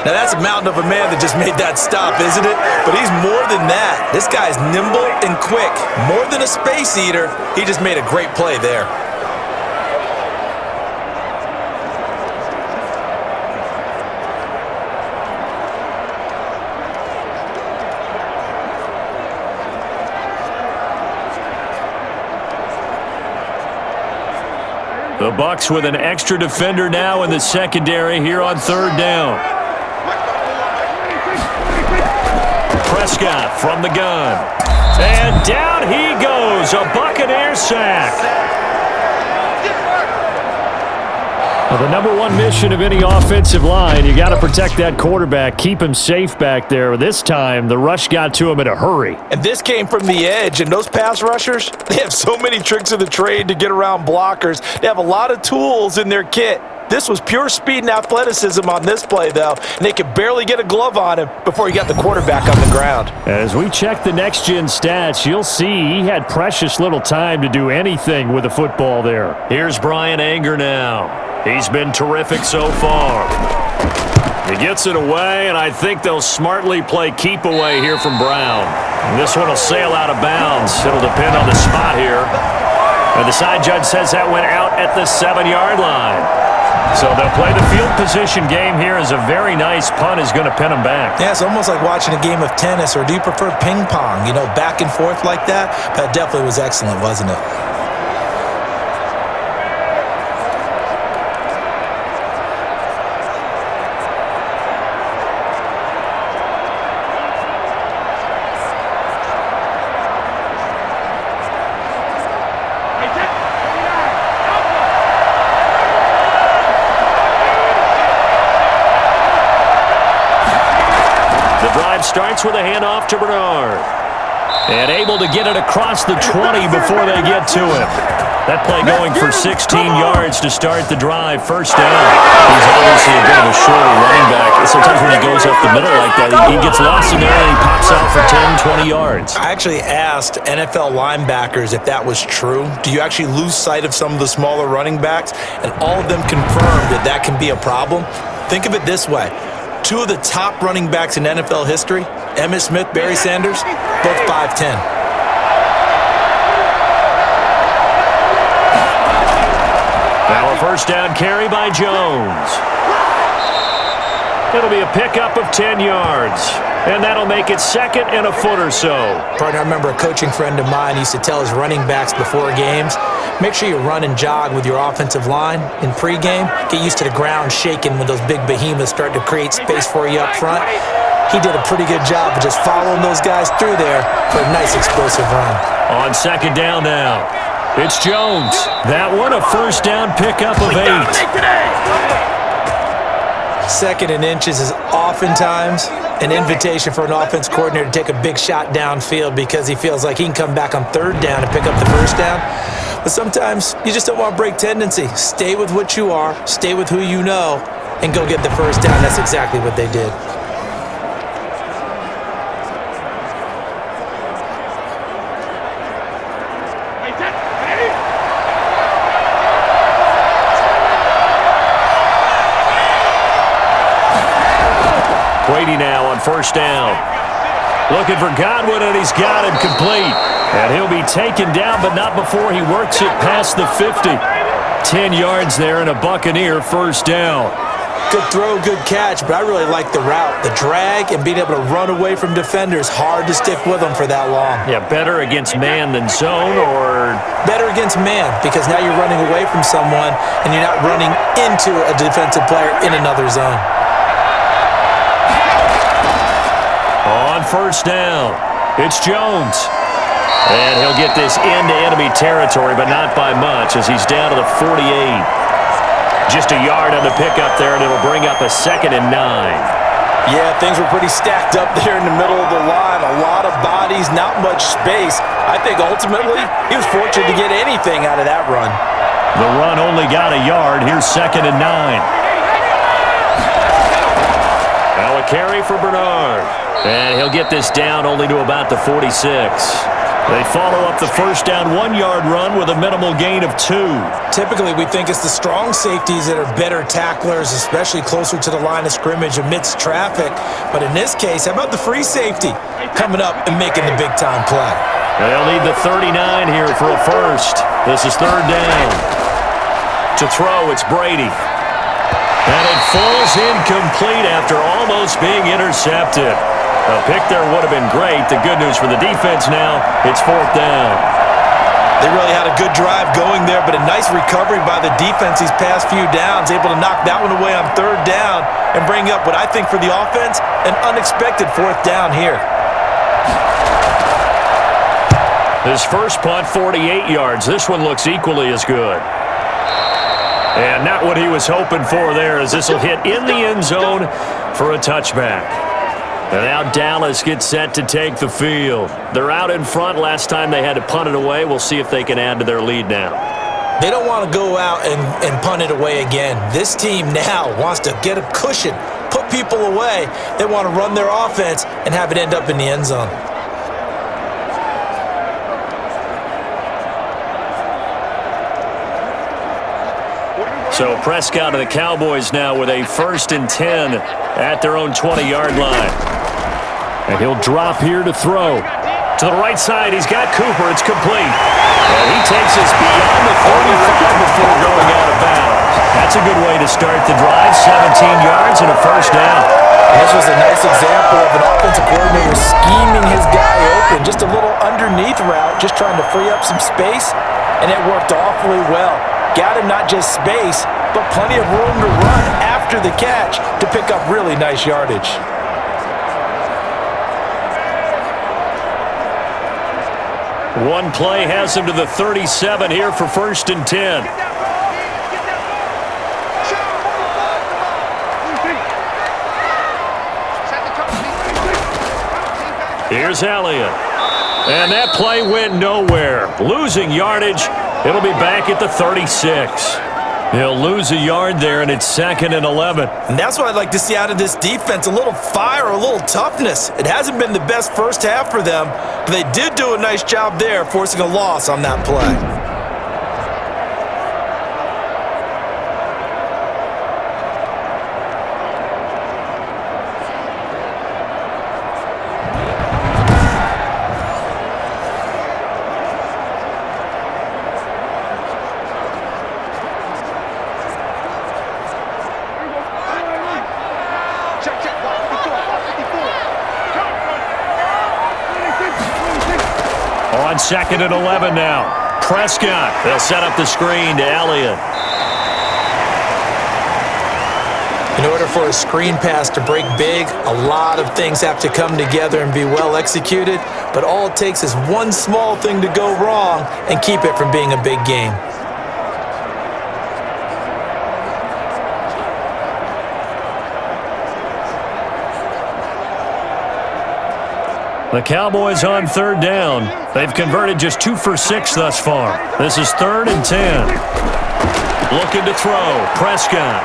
Now, that's a mountain of a man that just made that stop, isn't it? But he's more than that. This guy's nimble and quick. More than a space eater, he just made a great play there. The Bucs with an extra defender now in the secondary here on 3rd down. Prescott from the gun. And down he goes. A Buccaneer sack. Well, the number one mission of any offensive line, you got to protect that quarterback, keep him safe back there. This time, the rush got to him in a hurry. And this came from the edge, and those pass rushers, they have so many tricks of the trade to get around blockers. They have a lot of tools in their kit. This was pure speed and athleticism on this play, though, and they could barely get a glove on him before he got the quarterback on the ground. As we check the next-gen stats, you'll see he had precious little time to do anything with the football there. Here's Brian Anger now. He's been terrific so far. He gets it away, and I think they'll smartly play keep away here from Brown. And this one will sail out of bounds. It'll depend on the spot here. And the side judge says that went out at the 7-yard line. So they'll play the field position game here as a very nice punt is going to pin them back. Yeah, it's almost like watching a game of tennis, or do you prefer ping pong? You know, back and forth like that? That definitely was excellent, wasn't it? Starts with a handoff to Bernard. And able to get it across the 20 before they get to him. That play going for 16 yards to start the drive. First down. He's obviously a bit of a shorter running back. Sometimes when he goes up the middle like that, he gets lost in there and he pops out for 10, 20 yards. I actually asked NFL linebackers if that was true. Do you actually lose sight of some of the smaller running backs? And all of them confirmed that that can be a problem. Think of it this way. 2 of the top running backs in NFL history, Emmitt Smith, Barry Sanders, both 5'10". Now a first down carry by Jones. It'll be a pickup of 10 yards. And that'll make it 2nd and a foot or so. Partner, I remember a coaching friend of mine used to tell his running backs before games, make sure you run and jog with your offensive line in pregame. Get used to the ground shaking when those big behemoths start to create space for you up front. He did a pretty good job of just following those guys through there for a nice explosive run. On 2nd down now, it's Jones. That one a first down pickup of 8. 2nd and inches is oftentimes an invitation for an offense coordinator to take a big shot downfield because he feels like he can come back on 3rd down and pick up the first down. But sometimes you just don't want to break tendency. Stay with what you are, stay with who you know, and go get the first down. That's exactly what they did. Brady now on first down. Looking for Godwin, and he's got him complete. And he'll be taken down, but not before he works it past the 50. 10 yards there and a Buccaneer first down. Good throw, good catch, but I really like the route. The drag and being able to run away from defenders, hard to stick with them for that long. Yeah, better against man than zone, or? Better against man, because now you're running away from someone and you're not running into a defensive player in another zone. On first down, it's Jones. And he'll get this into enemy territory, but not by much, as he's down to the 48. Just a yard on the pickup there, and it'll bring up a 2nd and 9. Yeah, things were pretty stacked up there in the middle of the line. A lot of bodies, not much space. I think ultimately he was fortunate to get anything out of that run. The run only got a yard. Here's 2nd and 9. Now a carry for Bernard. And he'll get this down only to about the 46. They follow up the first down 1-yard run with a minimal gain of 2. Typically, we think it's the strong safeties that are better tacklers, especially closer to the line of scrimmage amidst traffic. But in this case, how about the free safety coming up and making the big-time play? They'll need the 39 here for a first. This is 3rd down. To throw, it's Brady. And it falls incomplete after almost being intercepted. A pick there would have been great. The good news for the defense now, it's 4th down. They really had a good drive going there, but a nice recovery by the defense these past few downs, able to knock that one away on 3rd down and bring up what I think for the offense, an unexpected 4th down here. His first punt, 48 yards. This one looks equally as good. And not what he was hoping for there, as this will hit in the end zone for a touchback. And now Dallas gets set to take the field. They're out in front. Last time they had to punt it away. We'll see if they can add to their lead now. They don't want to go out and punt it away again. This team now wants to get a cushion, put people away. They want to run their offense and have it end up in the end zone. So Prescott of the Cowboys now with a 1st and 10 at their own 20-yard line. And he'll drop here to throw. To the right side, he's got Cooper. It's complete. And he takes us beyond the 45 before going out of bounds. That's a good way to start the drive. 17 yards and a first down. This was a nice example of an offensive coordinator scheming his guy open. Just a little underneath route, just trying to free up some space, and it worked awfully well. Got him not just space, but plenty of room to run after the catch to pick up really nice yardage. One play has him to the 37 here for 1st and 10. Here's Elliott. And that play went nowhere. Losing yardage. It'll be back at the 36. He'll lose a yard there, and it's 2nd and 11. And that's what I'd like to see out of this defense, a little fire, a little toughness. It hasn't been the best first half for them, but they did do a nice job there, forcing a loss on that play. On 2nd and 11 now. Prescott. They'll set up the screen to Elliott. In order for a screen pass to break big, a lot of things have to come together and be well executed, but all it takes is one small thing to go wrong and keep it from being a big game. The Cowboys on 3rd down. They've converted just 2 for 6 thus far. This is 3rd and 10. Looking to throw. Prescott.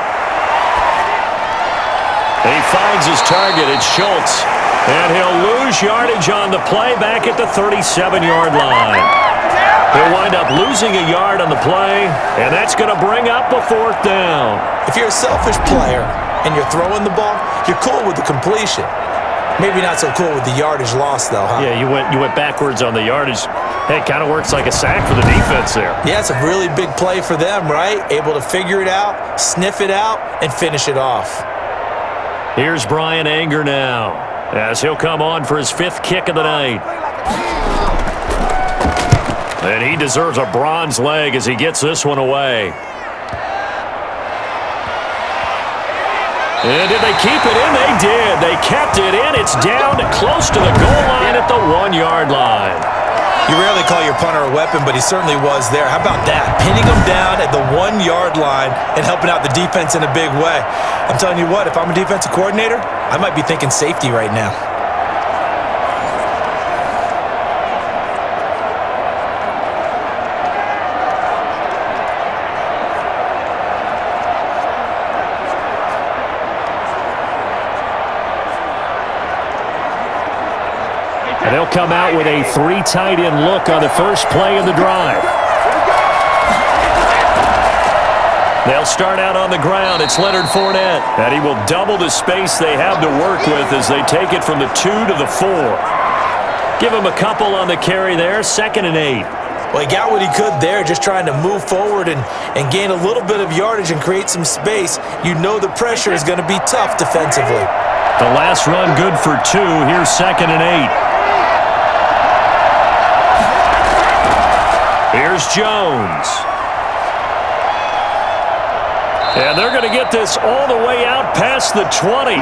He finds his target. It's Schultz. And he'll lose yardage on the play back at the 37-yard line. He'll wind up losing a yard on the play, and that's going to bring up a 4th down. If you're a selfish player and you're throwing the ball, you're cool with the completion. Maybe not so cool with the yardage loss, though, huh? Yeah, you went backwards on the yardage. Hey, it kind of works like a sack for the defense there. Yeah, it's a really big play for them, right? Able to figure it out, sniff it out, and finish it off. Here's Brian Anger now, as he'll come on for his 5th kick of the night. And he deserves a bronze leg as he gets this one away. And did they keep it in? They did. They kept it in. It's down to close to the goal line at the 1-yard line. You rarely call your punter a weapon, but he certainly was there. How about that? Pinning him down at the 1-yard line and helping out the defense in a big way. I'm telling you what, if I'm a defensive coordinator, I might be thinking safety right now. And they'll come out with a 3 tight end look on the first play of the drive. They'll start out on the ground. It's Leonard Fournette. And he will double the space they have to work with as they take it from the 2 to the 4. Give him a couple on the carry there. 2nd and 8. Well, he got what he could there, just trying to move forward and gain a little bit of yardage and create some space. You know the pressure is going to be tough defensively. The last run good for 2. Here's 2nd and 8. Here's Jones. And they're going to get this all the way out past the 20.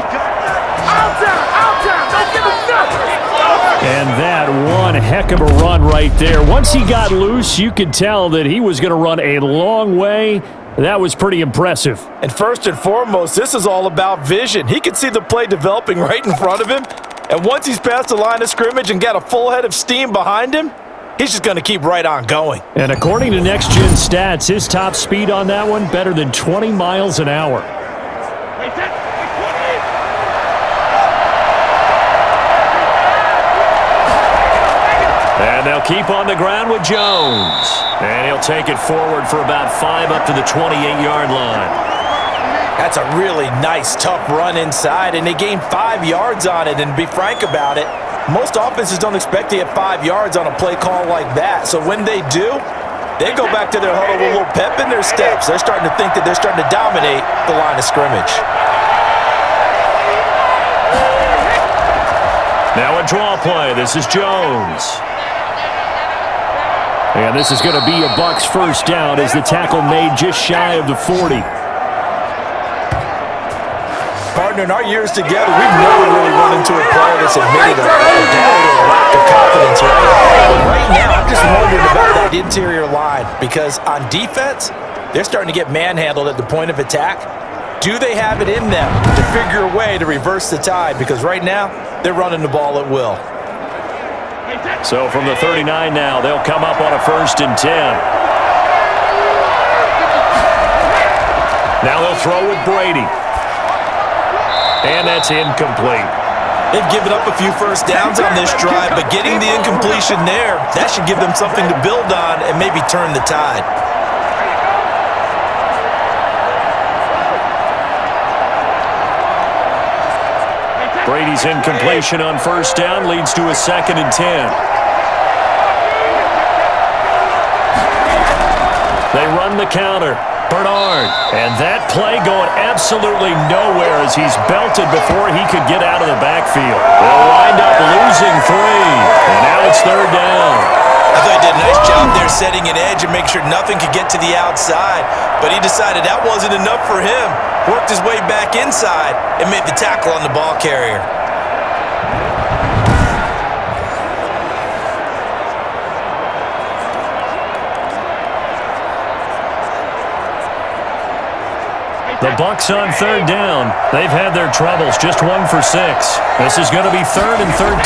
And that one heck of a run right there. Once he got loose, you could tell that he was going to run a long way. That was pretty impressive. And first and foremost, this is all about vision. He could see the play developing right in front of him. And once he's past the line of scrimmage and got a full head of steam behind him, he's just going to keep right on going. And according to Next Gen Stats, his top speed on that one, better than 20 miles an hour. And they'll keep on the ground with Jones. And he'll take it forward for about 5 up to the 28-yard line. That's a really nice, tough run inside, and they gained 5 yards on it. And to be frank about it, most offenses don't expect to get 5 yards on a play call like that. So when they do, they go back to their huddle with a little pep in their steps. They're starting to think that they're starting to dominate the line of scrimmage. Now a draw play. This is Jones. And this is going to be a Bucs first down as the tackle made just shy of the 40. Partner, in our years together, we've never really run into a player that's admitted a doubt or a lack of confidence, right? But right now, I'm just wondering about that interior line because on defense, they're starting to get manhandled at the point of attack. Do they have it in them to figure a way to reverse the tide? Because right now, they're running the ball at will. So from the 39 now, they'll come up on a 1st and 10. Now they'll throw with Brady. And that's incomplete. They've given up a few first downs on this drive, but getting the incompletion there, that should give them something to build on and maybe turn the tide. Brady's incompletion on 1st down leads to a 2nd and 10. They run the counter. Bernard. And that play going absolutely nowhere as he's belted before he could get out of the backfield. They'll wind up losing 3. And now it's 3rd down. I thought he did a nice job there setting an edge and make sure nothing could get to the outside. But he decided that wasn't enough for him. Worked his way back inside and made the tackle on the ball carrier. The Bucs on 3rd down. They've had their troubles, just 1 for 6. This is going to be 3rd and 13.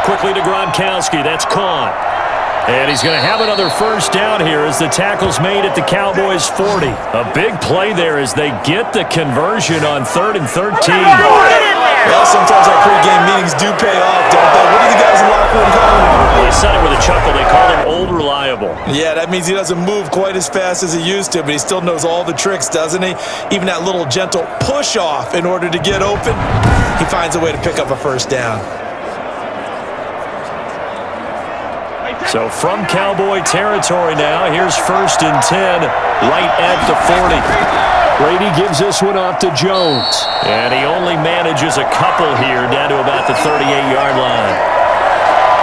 Quickly to Gronkowski. That's caught. And he's going to have another 1st down here as the tackle's made at the Cowboys' 40. A big play there as they get the conversion on 3rd and 13. Well, sometimes our pregame meetings do pay off, don't they? What do the guys in the locker room call him? They said it with a chuckle. They call him Old Reliable. Yeah, that means he doesn't move quite as fast as he used to, but he still knows all the tricks, doesn't he? Even that little gentle push-off in order to get open, he finds a way to pick up a 1st down. So from Cowboy territory now, here's 1st and 10, right at the 40. Brady gives this one off to Jones. And he only manages a couple here down to about the 38-yard line.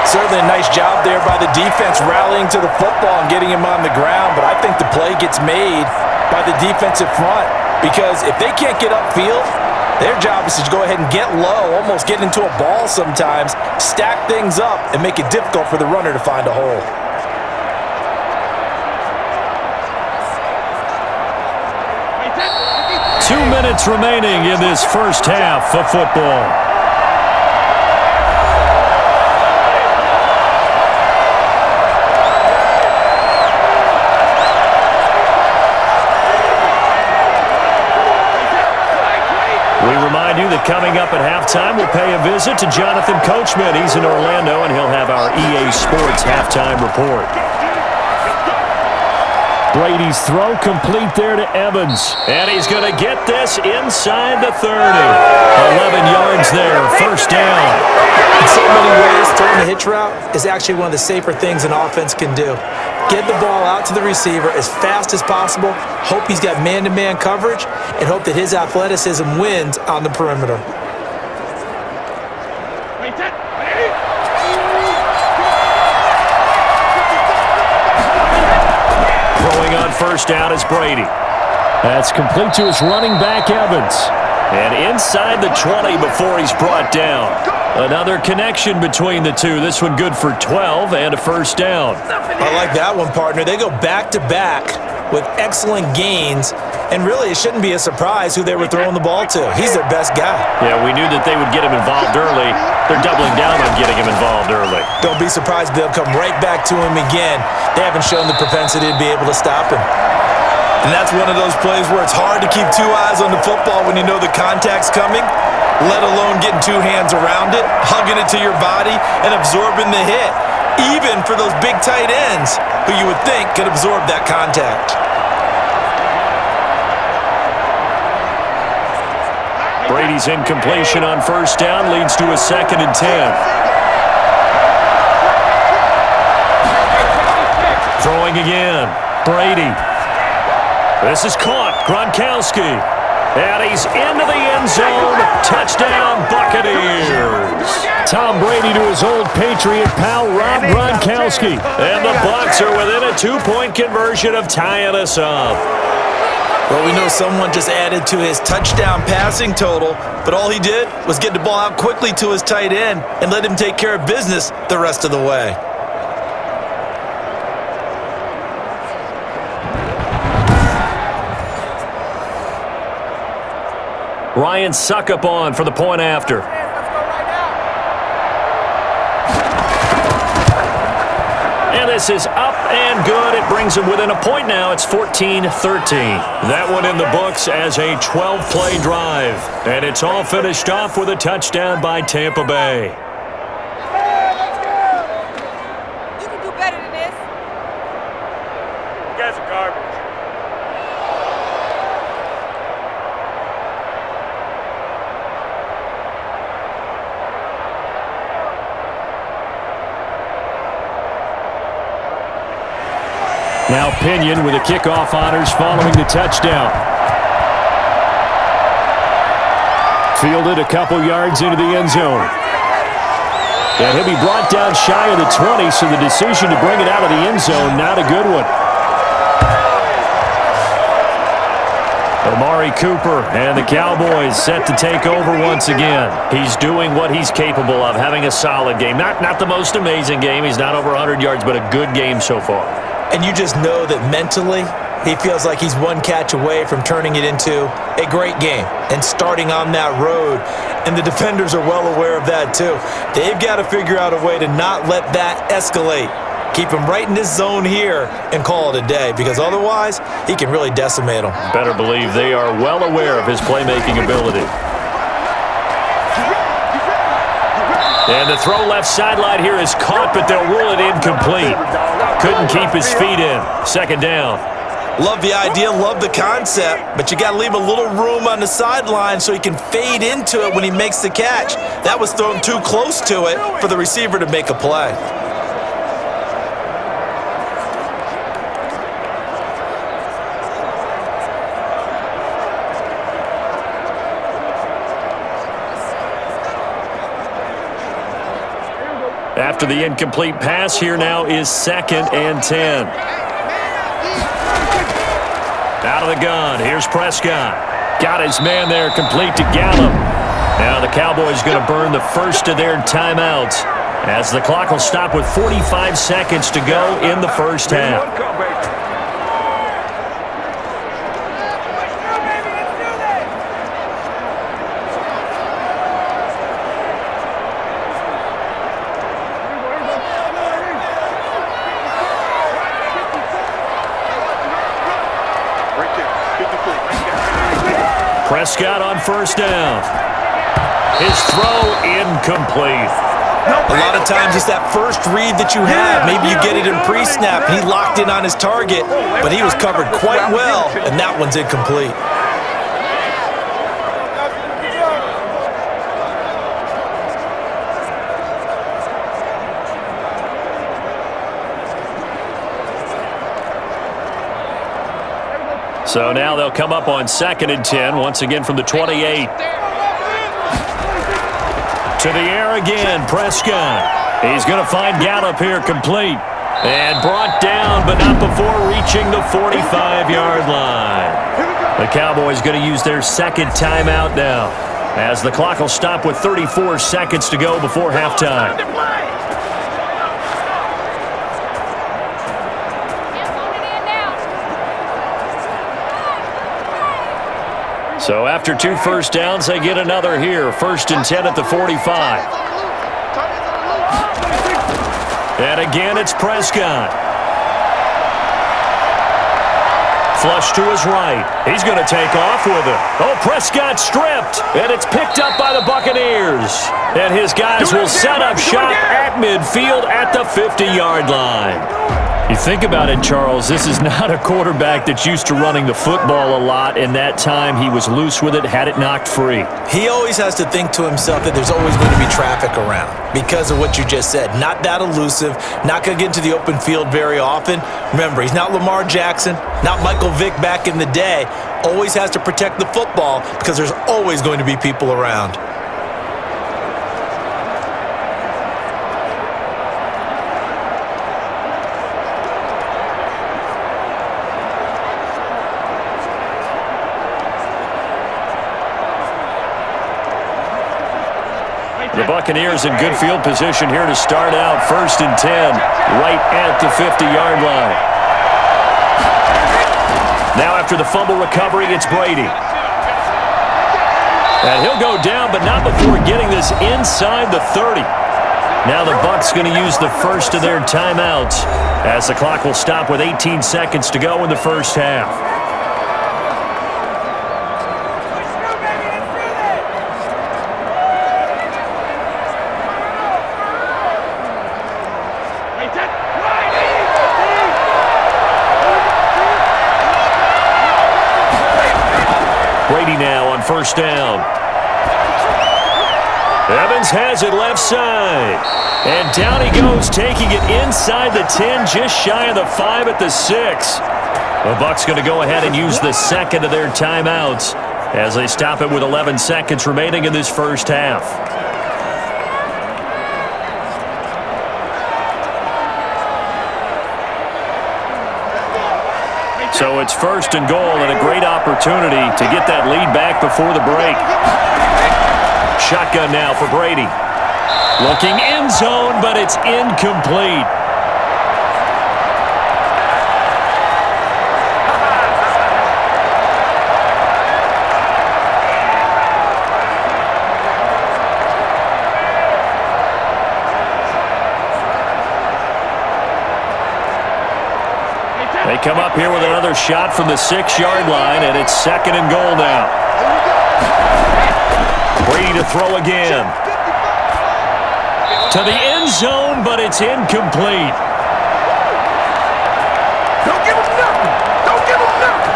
Certainly a nice job there by the defense rallying to the football and getting him on the ground, but I think the play gets made by the defensive front because if they can't get upfield, Their job is to go ahead and get low, almost get into a ball sometimes, stack things up, and make it difficult for the runner to find a hole. Two minutes remaining in this first half of football. We remind you that coming up at halftime, we'll pay a visit to Jonathan Coachman. He's in Orlando, and he'll have our EA Sports halftime report. Brady's throw complete there to Evans. And he's going to get this inside the 30. 11 yards there, first down. In so many ways, throwing the hitch route is actually one of the safer things an offense can do. Get the ball out to the receiver as fast as possible, hope he's got man-to-man coverage, and hope that his athleticism wins on the perimeter. Throwing on first down is Brady. That's complete to his running back, Evans. And inside the 20 before he's brought down. Another connection between the two. This one good for 12 and a first down. I like that one, partner. They go back-to-back with excellent gains, and really it shouldn't be a surprise who they were throwing the ball to. He's their best guy. Yeah, we knew that they would get him involved early. They're doubling down on getting him involved early. Don't be surprised they'll come right back to him again. They haven't shown the propensity to be able to stop him. And that's one of those plays where it's hard to keep two eyes on the football when you know the contact's coming, let alone getting two hands around it, hugging it to your body, and absorbing the hit, even for those big tight ends who you would think could absorb that contact. Brady's incompletion on first down leads to a 2nd and 10. Throwing again. Brady. This is caught. Gronkowski. And he's into the end zone. Touchdown, Buccaneers. Tom Brady to his old Patriot pal, Rob Gronkowski. And the Bucs are within a 2-point conversion of tying us up. Well, we know someone just added to his touchdown passing total, but all he did was get the ball out quickly to his tight end and let him take care of business the rest of the way. Ryan Suckup on for the point after. And this is up and good. It brings them within a point now. It's 14-13. That one in the books as a 12-play drive. And it's all finished off with a touchdown by Tampa Bay. You can do better than this. You guys are garbage. Now Pinion with the kickoff honors following the touchdown. Fielded a couple yards into the end zone. And he'll be brought down shy of the 20, so the decision to bring it out of the end zone, not a good one. Amari Cooper and the Cowboys set to take over once again. He's doing what he's capable of, having a solid game. Not the most amazing game. He's not over 100 yards, but a good game so far. And you just know that mentally, he feels like he's one catch away from turning it into a great game and starting on that road. And the defenders are well aware of that too. They've got to figure out a way to not let that escalate. Keep him right in this zone here and call it a day, because otherwise he can really decimate them. Better believe they are well aware of his playmaking ability. And the throw left sideline here is caught, but they'll rule it incomplete. Couldn't keep his feet in. 2nd down. Love the idea, love the concept, but you got to leave a little room on the sideline so he can fade into it when he makes the catch. That was thrown too close to it for the receiver to make a play. After the incomplete pass, here now is 2nd and 10. Out of the gun, here's Prescott. Got his man there, complete to Gallup. Now the Cowboys going to burn the first of their timeouts as the clock will stop with 45 seconds to go in the first half. Prescott on first down. His throw incomplete. A lot of times it's that first read that you have. Maybe you get it in pre-snap. He locked in on his target, but he was covered quite well, and that one's incomplete. So now they'll come up on 2nd and 10, once again from the 28. To the air again, Prescott. He's going to find Gallup here complete. And brought down, but not before reaching the 45-yard line. The Cowboys going to use their second timeout now, as the clock will stop with 34 seconds to go before halftime. So after 2 first downs, they get another here. 1st and 10 at the 45. And again, it's Prescott. Flush to his right. He's going to take off with it. Oh, Prescott stripped. And it's picked up by the Buccaneers. And his guys will set up shop at midfield at the 50-yard line. You think about it, Charles, this is not a quarterback that's used to running the football a lot, and that time he was loose with it, had it knocked free. He always has to think to himself that there's always going to be traffic around because of what you just said. Not that elusive, not going to get into the open field very often. Remember, he's not Lamar Jackson, not Michael Vick back in the day. Always has to protect the football because there's always going to be people around. The Buccaneers in good field position here to start out. 1st and 10, right at the 50-yard line. Now after the fumble recovery, it's Brady. And he'll go down, but not before getting this inside the 30. Now the Bucs going to use the first of their timeouts as the clock will stop with 18 seconds to go in the first half. Brady now on first down. Evans has it left side. And down he goes, taking it inside the 10, just shy of the 5 at the 6. The Bucs going to go ahead and use the second of their timeouts as they stop it with 11 seconds remaining in this first half. So it's 1st and goal and a great opportunity to get that lead back before the break. Shotgun now for Brady. Looking end zone, but it's incomplete. They come up here with another shot from the 6-yard line, and it's 2nd and goal now. Brady to throw again. To the end zone, but it's incomplete. Don't give him nothing. Don't give him nothing.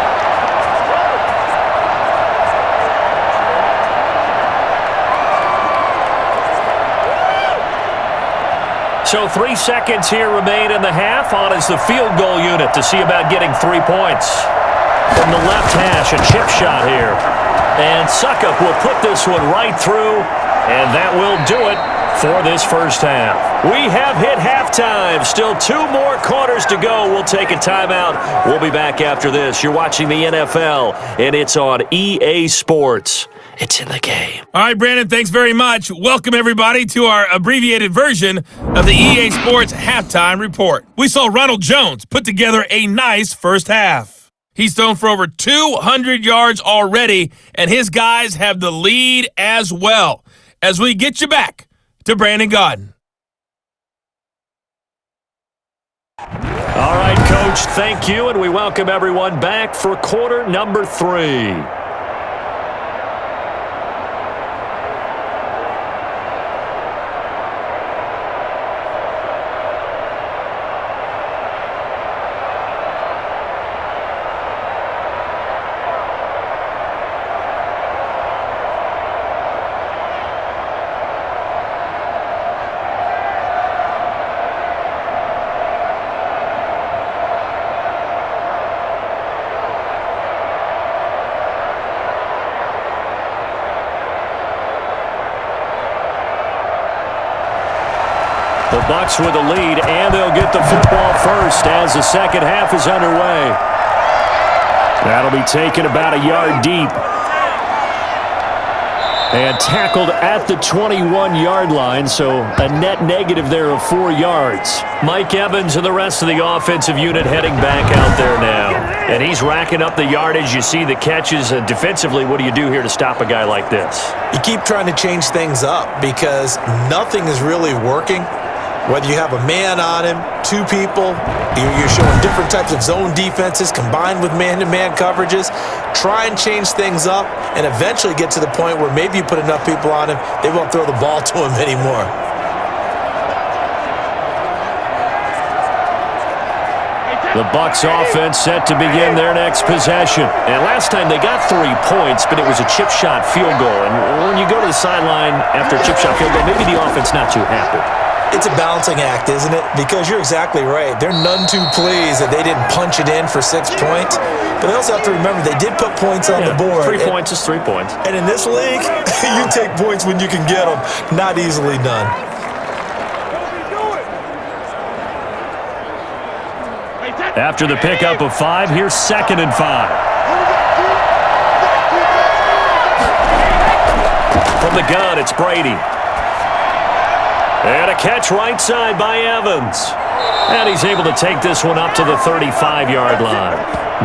So 3 seconds here remain in the half. On is the field goal unit to see about getting 3 points. From the left hash, a chip shot here. And Suckup will put this one right through, and that will do it for this first half. We have hit halftime. Still 2 more quarters to go. We'll take a timeout. We'll be back after this. You're watching the NFL, and it's on EA Sports. It's in the game. All right, Brandon, thanks very much. Welcome, everybody, to our abbreviated version of the EA Sports Halftime Report. We saw Ronald Jones put together a nice first half. He's thrown for over 200 yards already, and his guys have the lead as well. As we get you back to Brandon Gaudin. All right, Coach, thank you, and we welcome everyone back for quarter number 3. The Bucs with the lead, and they'll get the football first as the second half is underway. That'll be taken about a yard deep. And tackled at the 21-yard line, so a net negative there of 4 yards. Mike Evans and the rest of the offensive unit heading back out there now. And he's racking up the yardage. You see the catches. Defensively, what do you do here to stop a guy like this? You keep trying to change things up because nothing is really working. Whether you have a man on him, 2 people, you're showing different types of zone defenses combined with man-to-man coverages. Try and change things up and eventually get to the point where maybe you put enough people on him, they won't throw the ball to him anymore. The Bucs offense set to begin their next possession. And last time they got 3 points, but it was a chip shot field goal. And when you go to the sideline after a chip shot field goal, maybe the offense not too happy. It's a balancing act, isn't it? Because you're exactly right. They're none too pleased that they didn't punch it in for 6 points. But they also have to remember they did put points on the board. 3 points is 3 points. And in this league, you take points when you can get them. Not easily done. After the pickup of 5, here's 2nd and 5. From the gun, it's Brady. And a catch right side by Evans. And he's able to take this one up to the 35-yard line.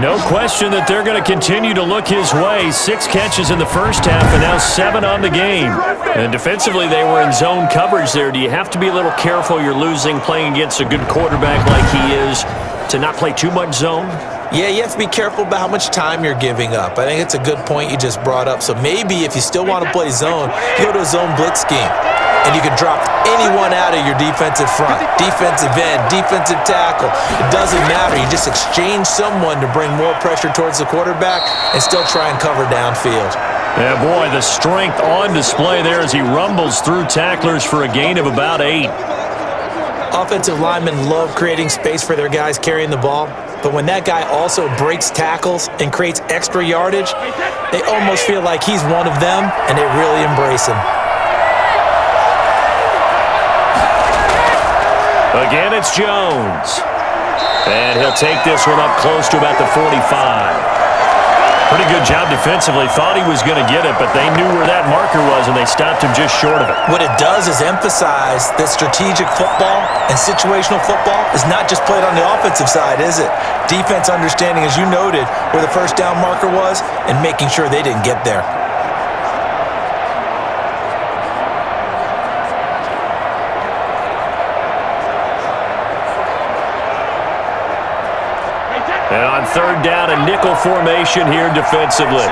No question that they're going to continue to look his way. 6 catches in the first half and now 7 on the game. And defensively, they were in zone coverage there. Do you have to be a little careful you're losing playing against a good quarterback like he is to not play too much zone? Yeah, you have to be careful about how much time you're giving up. I think it's a good point you just brought up. So maybe if you still want to play zone, you go to a zone blitz scheme. And you can drop anyone out of your defensive front, defensive end, defensive tackle. It doesn't matter. You just exchange someone to bring more pressure towards the quarterback and still try and cover downfield. Yeah, boy, the strength on display there as he rumbles through tacklers for a gain of about 8. Offensive linemen love creating space for their guys carrying the ball. But when that guy also breaks tackles and creates extra yardage, they almost feel like he's one of them, and they really embrace him. Again, it's Jones. And he'll take this one up close to about the 45. Pretty good job defensively. Thought he was going to get it, but they knew where that marker was, and they stopped him just short of it. What it does is emphasize that strategic football and situational football is not just played on the offensive side, is it? Defense understanding, as you noted, where the first down marker was and making sure they didn't get there. And on 3rd down, a nickel formation here defensively.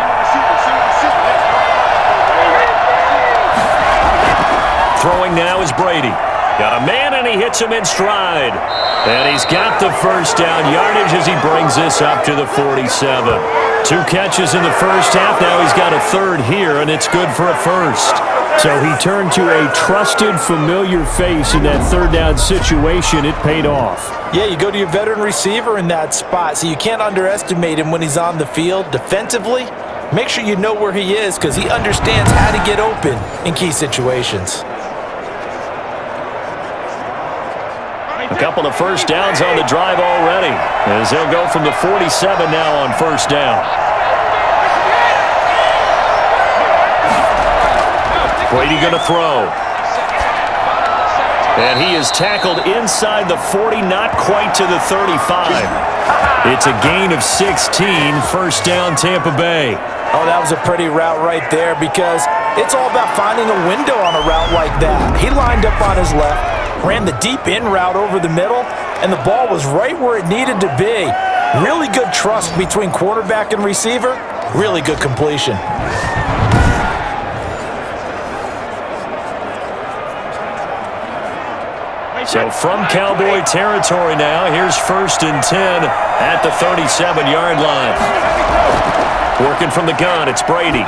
Throwing now is Brady. Got a man, and he hits him in stride. And he's got the first down yardage as he brings this up to the 47. 2 catches in the first half. Now he's got a 3rd here, and it's good for a first. So he turned to a trusted, familiar face in that 3rd down situation. It paid off. Yeah, you go to your veteran receiver in that spot, so you can't underestimate him when he's on the field. Defensively, make sure you know where he is because he understands how to get open in key situations. A couple of first downs on the drive already, as they'll go from the 47 now on first down. Brady going to throw. And he is tackled inside the 40, not quite to the 35. It's a gain of 16, first down Tampa Bay. Oh, that was a pretty route right there because it's all about finding a window on a route like that. He lined up on his left, ran the deep in route over the middle, and the ball was right where it needed to be. Really good trust between quarterback and receiver. Really good completion. So from Cowboy territory now, here's 1st and 10 at the 37-yard line. Working from the gun, it's Brady.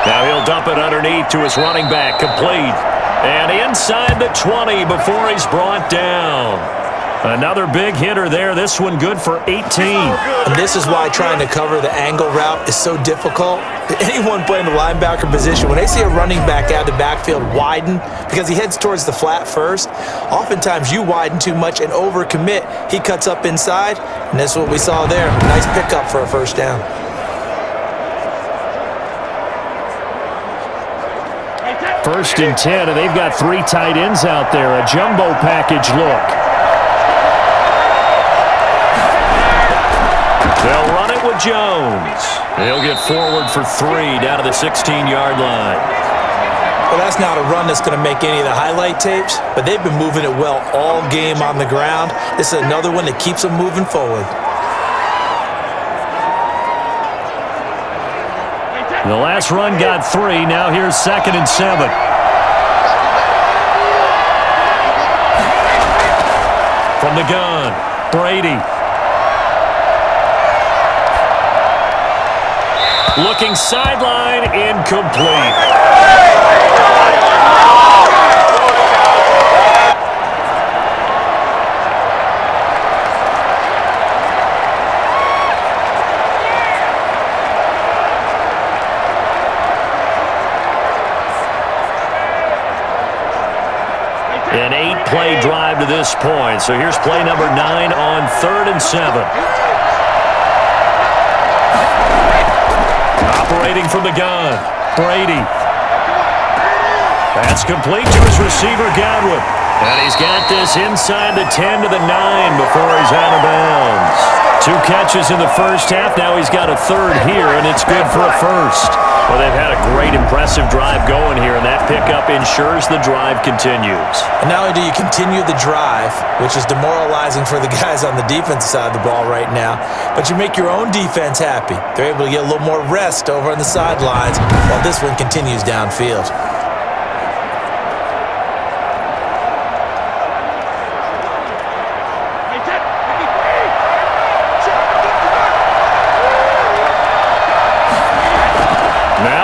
Now he'll dump it underneath to his running back, complete. And inside the 20 before he's brought down. Another big hitter there, this one good for 18. And this is why trying to cover the angle route is so difficult. Anyone playing the linebacker position, when they see a running back out of the backfield widen, because he heads towards the flat first, oftentimes you widen too much and overcommit. He cuts up inside, and that's what we saw there. Nice pickup for a first down. First and 10, and they've got 3 tight ends out there. A jumbo package look. They'll run it with Jones. He'll get forward for 3 down to the 16-yard line. Well, that's not a run that's going to make any of the highlight tapes, but they've been moving it well all game on the ground. This is another one that keeps them moving forward. The last run got 3. Now here's 2nd and 7. From the gun, Brady. Looking sideline, incomplete. An 8-play drive to this point. So here's play number 9 on 3rd and 7. Operating from the gun, Brady. That's complete to his receiver, Godwin. And he's got this inside the 10 to the 9 before he's out of bounds. 2 catches in the first half. Now he's got a 3rd here, and it's good for a first. Well, they've had a great, impressive drive going here, and that pickup ensures the drive continues. And not only do you continue the drive, which is demoralizing for the guys on the defensive side of the ball right now, but you make your own defense happy. They're able to get a little more rest over on the sidelines while this one continues downfield.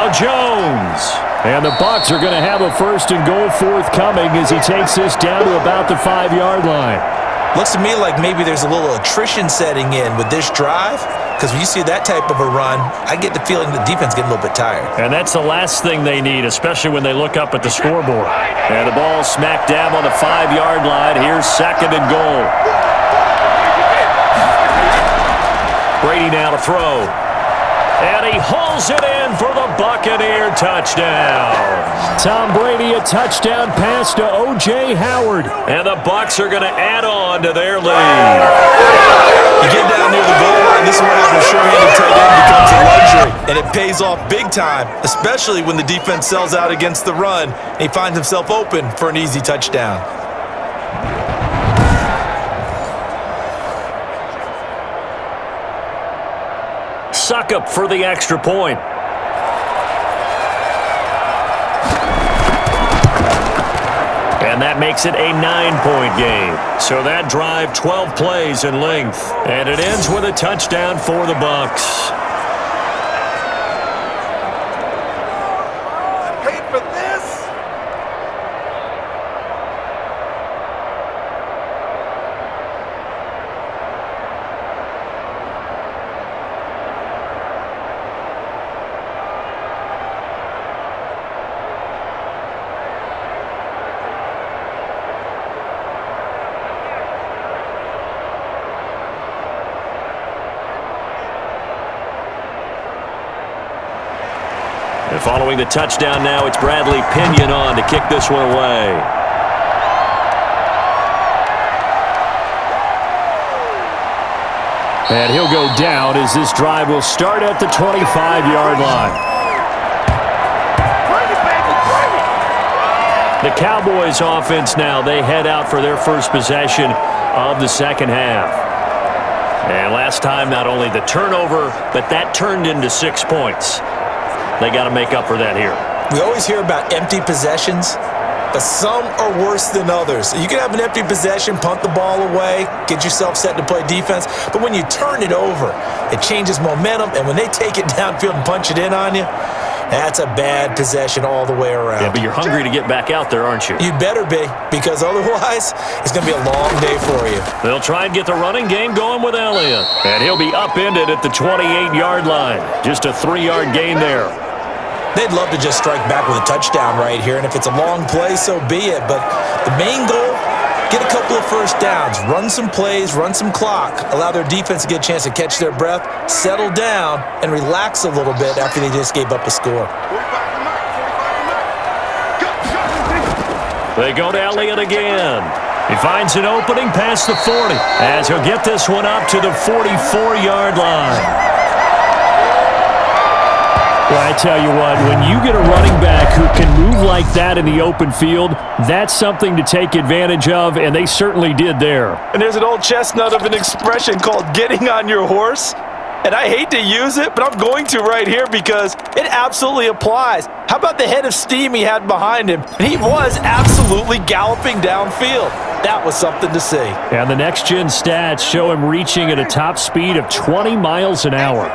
Jones. And the Bucs are going to have a 1st and goal forthcoming as he takes this down to about the 5-yard line. Looks to me like maybe there's a little attrition setting in with this drive, because when you see that type of a run, I get the feeling the defense getting a little bit tired. And that's the last thing they need, especially when they look up at the scoreboard. And the ball smack dab on the 5-yard line. Here's 2nd and goal. Brady now to throw. And he hauls it in for the Buccaneer touchdown. Tom Brady, a touchdown pass to O.J. Howard. And the Bucs are going to add on to their lead. You get down near the goal line, this is what happens. Sure-handed tight end becomes a luxury, and it pays off big time, especially when the defense sells out against the run, and he finds himself open for an easy touchdown. Suck up for the extra point. And that makes it a 9-point game. So that drive, 12 plays in length. And it ends with a touchdown for the Bucs. Paid for this? And following the touchdown now, it's Bradley Pinion on to kick this one away. And he'll go down as this drive will start at the 25-yard line. The Cowboys offense now, they head out for their first possession of the second half. And last time, not only the turnover, but that turned into 6 points. They got to make up for that here. We always hear about empty possessions, but some are worse than others. You can have an empty possession, punt the ball away, get yourself set to play defense, but when you turn it over, it changes momentum, and when they take it downfield and punch it in on you, that's a bad possession all the way around. Yeah, but you're hungry to get back out there, aren't you? You better be, because otherwise, it's going to be a long day for you. They'll try and get the running game going with Elliott. And he'll be upended at the 28-yard line. Just a 3-yard gain there. They'd love to just strike back with a touchdown right here, and if it's a long play, so be it. But the main goal, get a couple of first downs, run some plays, run some clock, allow their defense to get a chance to catch their breath, settle down, and relax a little bit after they just gave up a score. They go to Elliott again. He finds an opening past the 40 as he'll get this one up to the 44-yard line. Well, I tell you what, when you get a running back who can move like that in the open field, that's something to take advantage of, and they certainly did there. And there's an old chestnut of an expression called getting on your horse. And I hate to use it, but I'm going to right here because it absolutely applies. How about the head of steam he had behind him? And he was absolutely galloping downfield. That was something to see. And the next-gen stats show him reaching at a top speed of 20 miles an hour.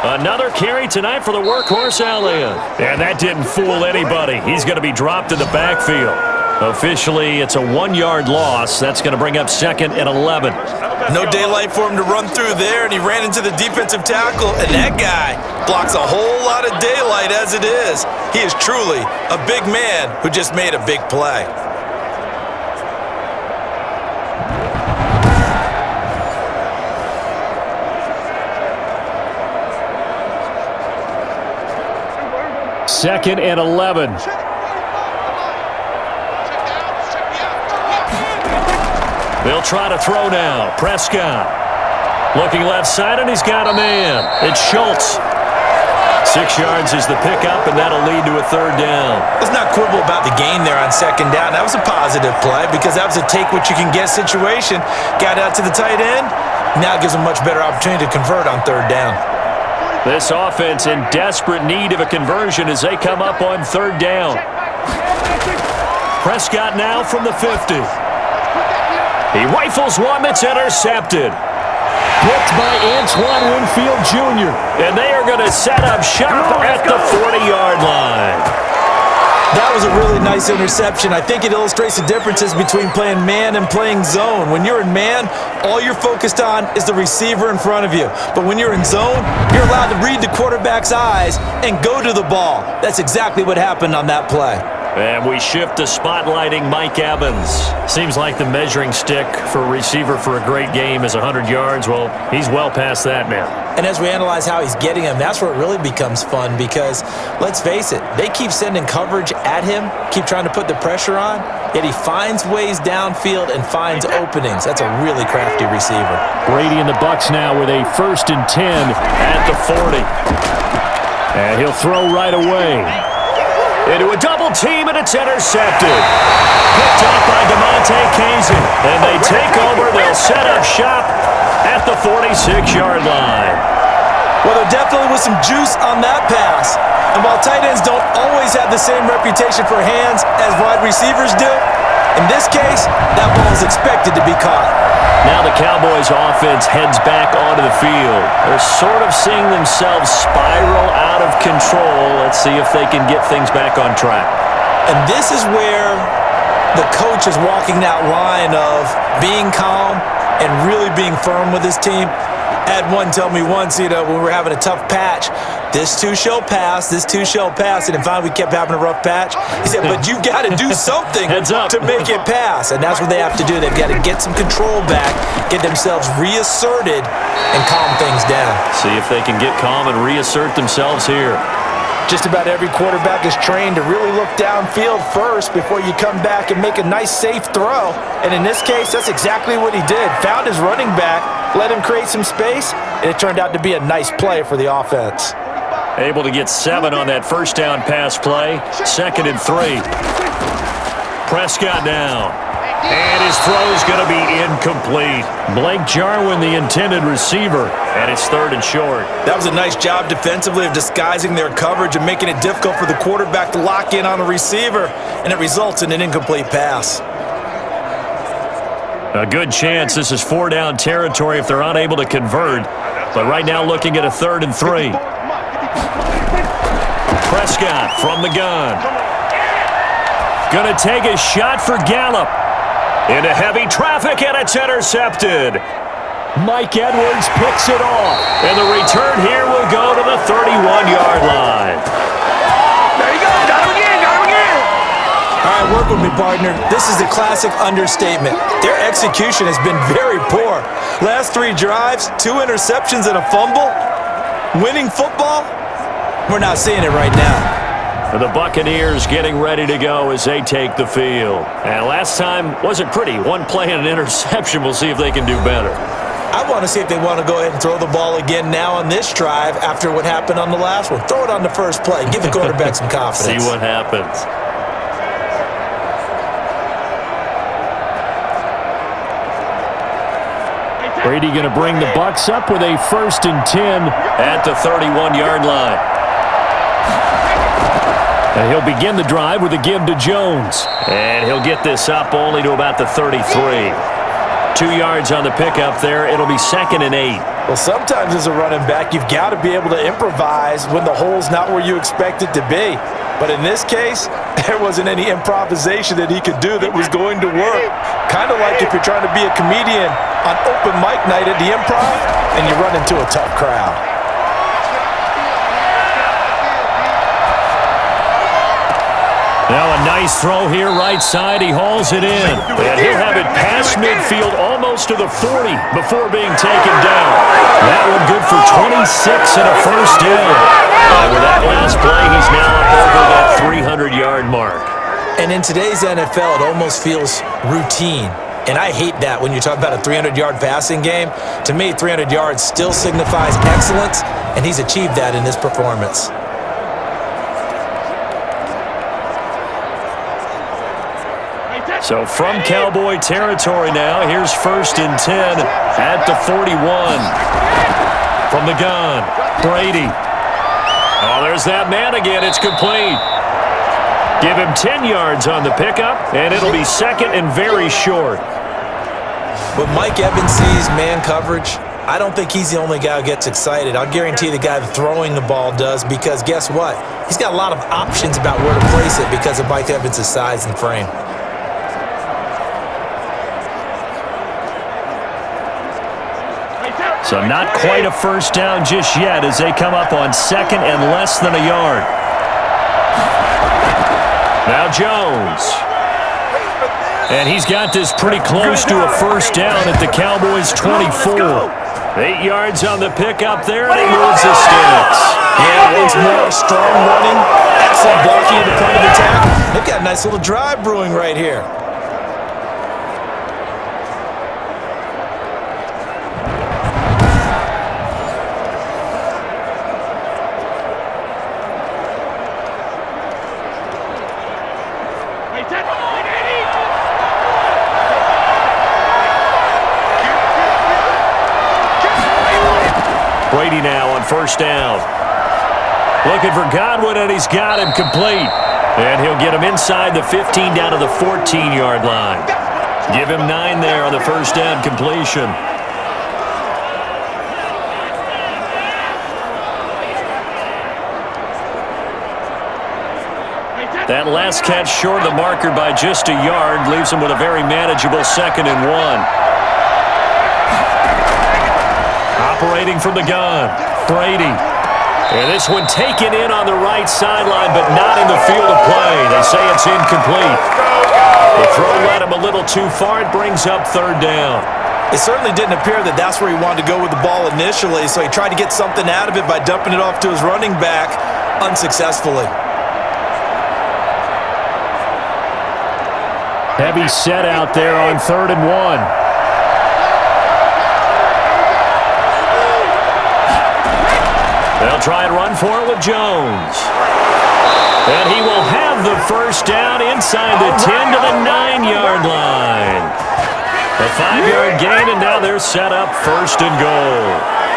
Another carry tonight for the workhorse Elliott. And that didn't fool anybody. He's going to be dropped in the backfield. Officially, it's a 1-yard loss. That's going to bring up 2nd and 11. No daylight for him to run through there, and he ran into the defensive tackle, and that guy blocks a whole lot of daylight as it is. He is truly a big man who just made a big play. Second and 11. They'll try to throw now. Prescott looking left side, and he's got a man. It's Schultz. 6 yards is the pickup, and that'll lead to a 3rd down. Let's not quibble about the gain there on 2nd down. That was a positive play because that was a take-what-you-can-get situation. Got out to the tight end. Now it gives them a much better opportunity to convert on 3rd down. This offense in desperate need of a conversion as they come up on 3rd down. Prescott now from the 50. He rifles one that's intercepted. Picked by Antoine Winfield Jr. And they are going to set up shop at the 40-yard line. That was a really nice interception. I think it illustrates the differences between playing man and playing zone. When you're in man, all you're focused on is the receiver in front of you. But when you're in zone, you're allowed to read the quarterback's eyes and go to the ball. That's exactly what happened on that play. And we shift to spotlighting Mike Evans. Seems like the measuring stick for a receiver for a great game is 100 yards. Well, he's well past that now. And as we analyze how he's getting him, that's where it really becomes fun because, let's face it, they keep sending coverage at him, keep trying to put the pressure on, yet he finds ways downfield and finds openings. That's a really crafty receiver. Brady and the BUCS now with a 1st and 10 at the 40. And he'll throw right away. Into a double team, and it's intercepted. Picked up by DeMonte Kazin. And they take over. They'll set up shop at the 46-yard line. Well, there definitely was some juice on that pass. And while tight ends don't always have the same reputation for hands as wide receivers do, in this case, that ball is expected to be caught. Now the Cowboys offense heads back onto the field. They're sort of seeing themselves spiral out of control. Let's see if they can get things back on track. And this is where the coach is walking that line of being calm and really being firm with his team. I had one tell me once, when we were having a tough patch, this too shall pass, this too shall pass. And finally we kept having a rough patch. He said, but you got to do something to make it pass. And that's what they have to do. They've got to get some control back, get themselves reasserted, and calm things down. See if they can get calm and reassert themselves here. Just about every quarterback is trained to really look downfield first before you come back and make a nice, safe throw. And in this case, that's exactly what he did. Found his running back, let him create some space, and it turned out to be a nice play for the offense. Able to get 7 on that first down pass play. 2nd and 3. Prescott down. And his throw's going to be incomplete. Blake Jarwin, the intended receiver, and it's 3rd and short. That was a nice job defensively of disguising their coverage and making it difficult for the quarterback to lock in on a receiver, and it results in an incomplete pass. A good chance this is 4-down territory if they're unable to convert. But right now looking at a 3rd and 3. Prescott from the gun. Gonna take a shot for Gallup. Into heavy traffic, and it's intercepted. Mike Edwards picks it off. And the return here will go to the 31-yard line. There you go. Got him again. Got him again. All right, work with me, partner. This is a classic understatement. Their execution has been very poor. Last 3 drives, 2 interceptions and a fumble. Winning football? We're not seeing it right now. The Buccaneers getting ready to go as they take the field. And last time wasn't pretty. 1 play and an interception. We'll see if they can do better. I want to see if they want to go ahead and throw the ball again now on this drive after what happened on the last one. Throw it on the first play. Give the quarterback some confidence. See what happens. Brady going to bring the Bucs up with a 1st and 10 at the 31-yard line. And he'll begin the drive with a give to Jones. And he'll get this up only to about the 33. 2 yards on the pickup there. It'll be 2nd and 8. Well, sometimes as a running back, you've got to be able to improvise when the hole's not where you expect it to be. But in this case, there wasn't any improvisation that he could do that was going to work. Kind of like if you're trying to be a comedian on open mic night at the Improv and you run into a tough crowd. Now a nice throw here right side. He hauls it in. And he'll have it past midfield almost to the 40 before being taken down. That one good for 26 and a 1st down. And with that last play, he's now up over that 300-yard mark. And in today's NFL, it almost feels routine. And I hate that when you talk about a 300-yard passing game. To me, 300 yards still signifies excellence, and he's achieved that in this performance. So from Cowboy territory now, here's 1st and 10 at the 41. From the gun, Brady. Oh, there's that man again. It's complete. Give him 10 yards on the pickup, and it'll be 2nd and very short. When Mike Evans sees man coverage, I don't think he's the only guy who gets excited. I'll guarantee the guy throwing the ball does, because guess what? He's got a lot of options about where to place it because of Mike Evans' size and frame. So not quite a 1st down just yet as they come up on 2nd and less than a yard. Now Jones. And he's got this pretty close to a 1st down at the Cowboys' 24. 8 yards on the pickup there, and he moves the sticks. Yeah, once more, strong running, excellent blocking at the point of attack. They've got a nice little drive brewing right here. Brady now on 1st down. Looking for Godwin, and he's got him complete. And he'll get him inside the 15 down to the 14-yard line. Give him 9 there on the 1st down completion. That last catch short of the marker by just a yard leaves him with a very manageable 2nd and 1. Operating from the gun, Brady. And this one taken in on the right sideline, but not in the field of play. They say it's incomplete. The throw led him a little too far. It brings up 3rd down. It certainly didn't appear that that's where he wanted to go with the ball initially, so he tried to get something out of it by dumping it off to his running back unsuccessfully. Heavy set out there on 3rd and 1. They'll try and run for it with Jones. And he will have the first down inside the 10 to the 9-yard line. A 5-yard gain, and now they're set up 1st and goal.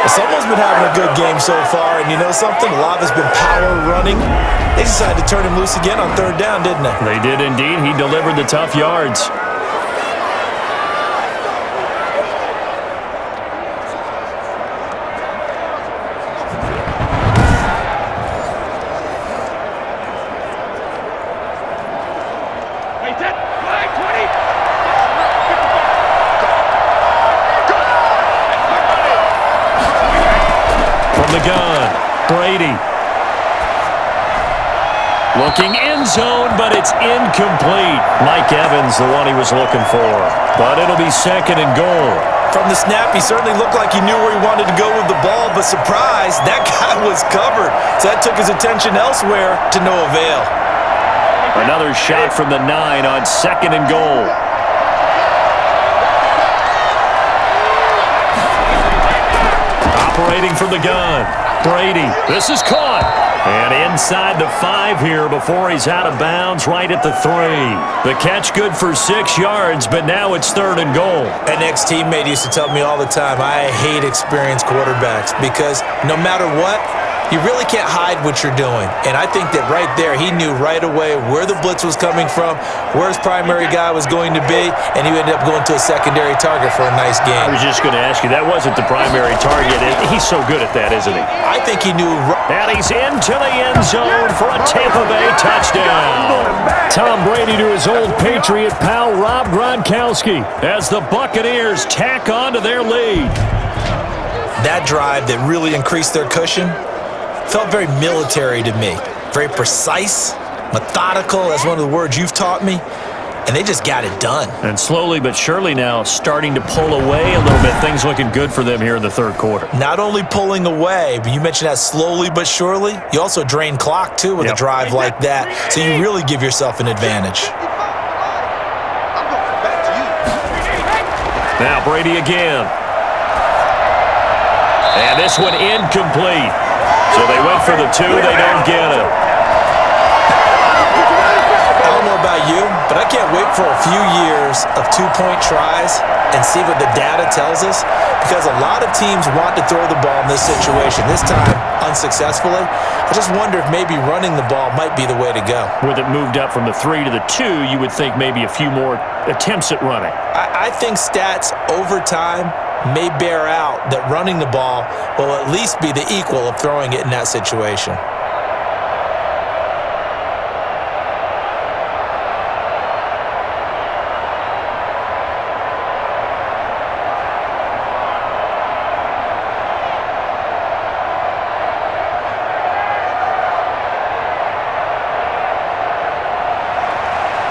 Someone's been having a good game so far, and you know something? A lot has been power running. They decided to turn him loose again on 3rd down, didn't they? They did indeed. He delivered the tough yards. The gun, Brady. Looking end zone, but it's incomplete. Mike Evans, the one he was looking for. But it'll be 2nd and goal. From the snap, he certainly looked like he knew where he wanted to go with the ball, but surprise, that guy was covered. So that took his attention elsewhere to no avail. Another shot from the 9 on 2nd and goal. Operating from the gun, Brady. This is caught. And inside the 5 here before he's out of bounds right at the 3. The catch good for 6 yards, but now it's 3rd and goal. An ex-teammate used to tell me all the time, I hate experienced quarterbacks because no matter what, you really can't hide what you're doing. And I think that right there, he knew right away where the blitz was coming from, where his primary guy was going to be, and he ended up going to a secondary target for a nice game. I was just going to ask you, that wasn't the primary target. He's so good at that, isn't he? I think he knew. And he's into the end zone for a Tampa Bay touchdown. Tom Brady to his old Patriot pal Rob Gronkowski as the Buccaneers tack on to their lead. That drive that really increased their cushion felt very military to me. Very precise, methodical. That's one of the words you've taught me. And they just got it done. And slowly but surely now starting to pull away a little bit. Things looking good for them here in the 3rd quarter. Not only pulling away, but you mentioned that slowly but surely. You also drain clock, too, with a drive like that. So you really give yourself an advantage. Now Brady again. And this one incomplete. So they went for the 2. They don't get it. I don't know about you, but I can't wait for a few years of 2-point tries and see what the data tells us, because a lot of teams want to throw the ball in this situation. This time, unsuccessfully. I just wonder if maybe running the ball might be the way to go. With it moved up from the 3 to the 2, you would think maybe a few more attempts at running. I think stats over time may bear out that running the ball will at least be the equal of throwing it in that situation.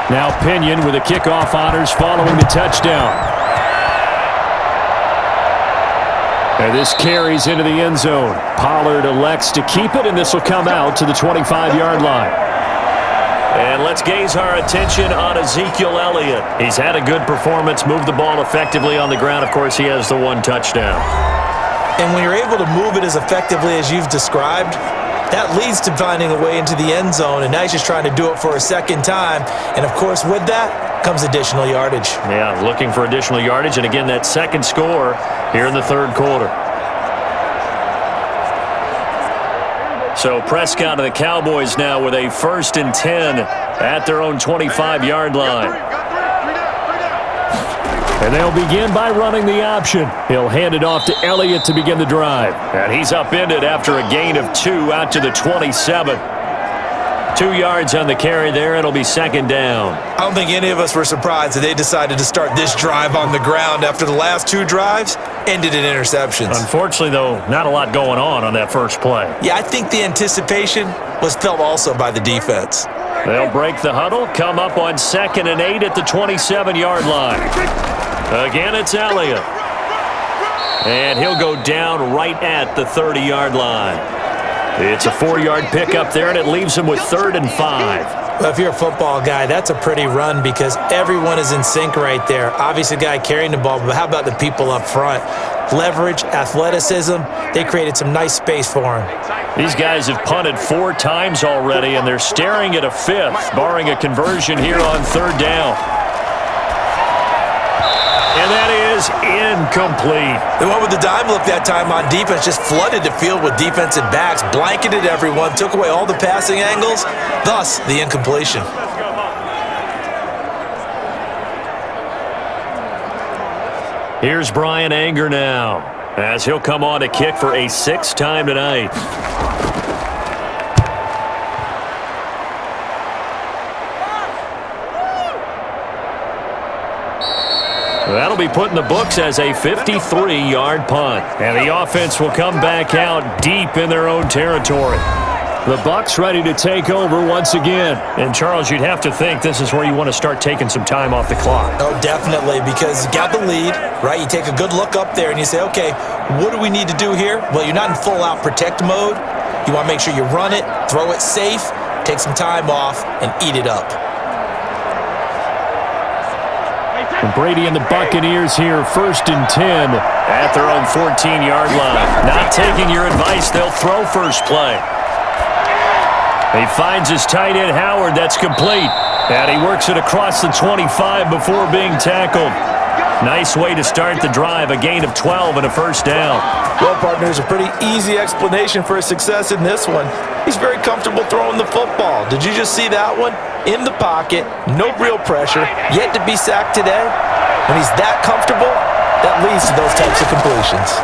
Now Pinion with the kickoff honors following the touchdown. And this carries into the end zone. Pollard elects to keep it, and this will come out to the 25-yard line. And let's gaze our attention on Ezekiel Elliott. He's had a good performance, moved the ball effectively on the ground. Of course, he has the 1 touchdown. And when you're able to move it as effectively as you've described, that leads to finding a way into the end zone, and now he's just trying to do it for a 2nd time. And, of course, with that comes additional yardage. Yeah, looking for additional yardage, and again, that 2nd score here in the 3rd quarter. So Prescott and the Cowboys now with a 1st and 10 at their own 25-yard line. And they'll begin by running the option. He'll hand it off to Elliott to begin the drive. And he's upended after a gain of 2 out to the 27. 2 yards on the carry there. It'll be 2nd down. I don't think any of us were surprised that they decided to start this drive on the ground after the last 2 drives ended in interceptions. Unfortunately, though, not a lot going on that first play. Yeah, I think the anticipation was felt also by the defense. They'll break the huddle, come up on 2nd and 8 at the 27-yard line. Again, it's Elliott. And he'll go down right at the 30-yard line. It's a 4-yard pickup there, and it leaves him with 3rd and 5. Well, if you're a football guy, that's a pretty run because everyone is in sync right there. Obviously, the guy carrying the ball, but how about the people up front? Leverage, athleticism, they created some nice space for him. These guys have punted 4 times already, and they're staring at a 5th, barring a conversion here on 3rd down. And that is incomplete. The one with the dime look that time on defense just flooded the field with defensive backs, blanketed everyone, took away all the passing angles, thus the incompletion. Here's Brian Anger now, as he'll come on to kick for a 6th time tonight. That'll be put in the books as a 53-yard punt. And the offense will come back out deep in their own territory. The Bucs ready to take over once again. And, Charles, you'd have to think this is where you want to start taking some time off the clock. Oh, definitely, because you got the lead, right? You take a good look up there and you say, okay, what do we need to do here? Well, you're not in full-out protect mode. You want to make sure you run it, throw it safe, take some time off, and eat it up. Brady and the Buccaneers here, 1st and 10 at their own 14-yard line. Not taking your advice, they'll throw first play. He finds his tight end, Howard. That's complete. And he works it across the 25 before being tackled. Nice way to start the drive, a gain of 12 and a 1st down. Well, partner, there's a pretty easy explanation for his success in this one. He's very comfortable throwing the football. Did you just see that one? In the pocket, no real pressure, yet to be sacked today. When he's that comfortable, that leads to those types of completions.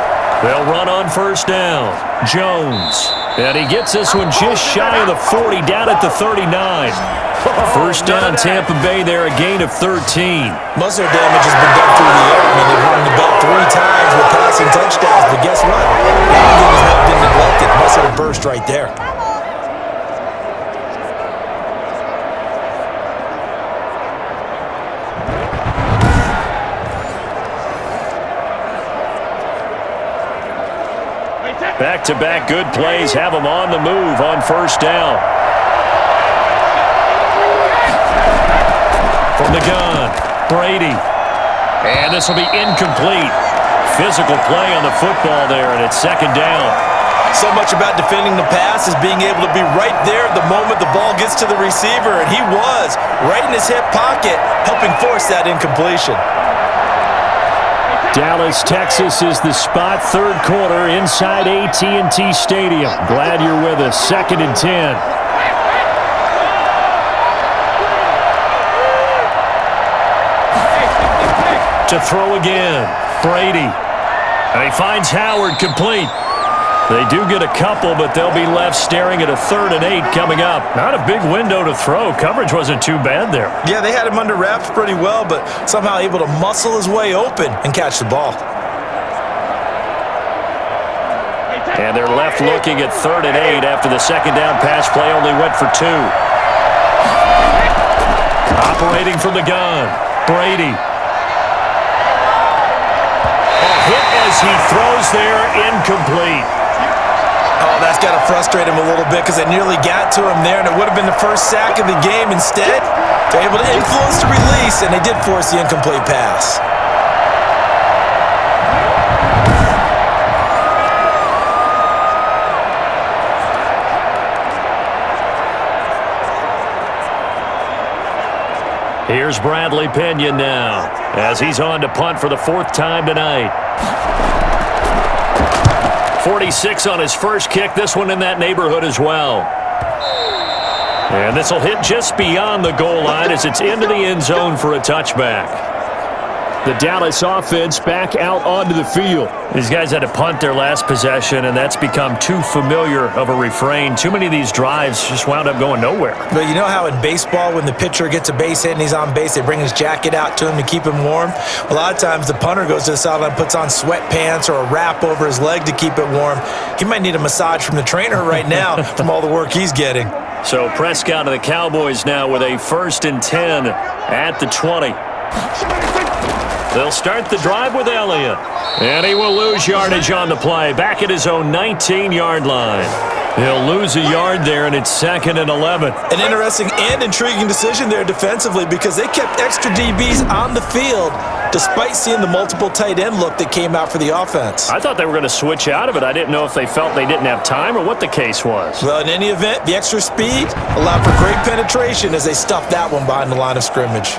They'll run on 1st down. Jones. And he gets this one just shy of the 40, down at the 39. 1st down, Tampa Bay there, a gain of 13. Most of their damage has been done through the air. I mean, they've run the ball 3 times with passing touchdowns, but guess what? The game has not been neglected. Must have burst right there. Back-to-back good plays have him on the move on 1st down. From the gun, Brady. And this will be incomplete. Physical play on the football there, and it's 2nd down. So much about defending the pass is being able to be right there at the moment the ball gets to the receiver, and he was right in his hip pocket, helping force that incompletion. Dallas, Texas is the spot, 3rd quarter inside AT&T Stadium. Glad you're with us. 2nd and 10. To throw again, Brady. And he finds Howard complete. They do get a couple, but they'll be left staring at a 3rd and 8 coming up. Not a big window to throw. Coverage wasn't too bad there. Yeah, they had him under wraps pretty well, but somehow able to muscle his way open and catch the ball. And they're left looking at 3rd and 8 after the 2nd down pass play only went for 2. Operating from the gun, Brady. A hit as he throws there, incomplete. Oh, that's got to frustrate him a little bit because they nearly got to him there, and it would have been the first sack of the game. Instead, they're able to influence the release, and they did force the incomplete pass. Here's Bradley Pinion now, as he's on to punt for the 4th time tonight. 46 on his first kick, this one in that neighborhood as well. And this will hit just beyond the goal line as it's into the end zone for a touchback. The Dallas offense back out onto the field. These guys had to punt their last possession, and that's become too familiar of a refrain. Too many of these drives just wound up going nowhere. But you know how in baseball, when the pitcher gets a base hit and he's on base, they bring his jacket out to him to keep him warm? A lot of times the punter goes to the sideline, puts on sweatpants or a wrap over his leg to keep it warm. He might need a massage from the trainer right now from all the work he's getting. So Prescott of the Cowboys now with a 1st and 10 at the 20. They'll start the drive with Elliott. And he will lose yardage on the play, back at his own 19-yard line. He'll lose a yard there, and it's 2nd and 11. An interesting and intriguing decision there defensively because they kept extra DBs on the field despite seeing the multiple tight end look that came out for the offense. I thought they were going to switch out of it. I didn't know if they felt they didn't have time or what the case was. Well, in any event, the extra speed allowed for great penetration as they stuffed that one behind the line of scrimmage.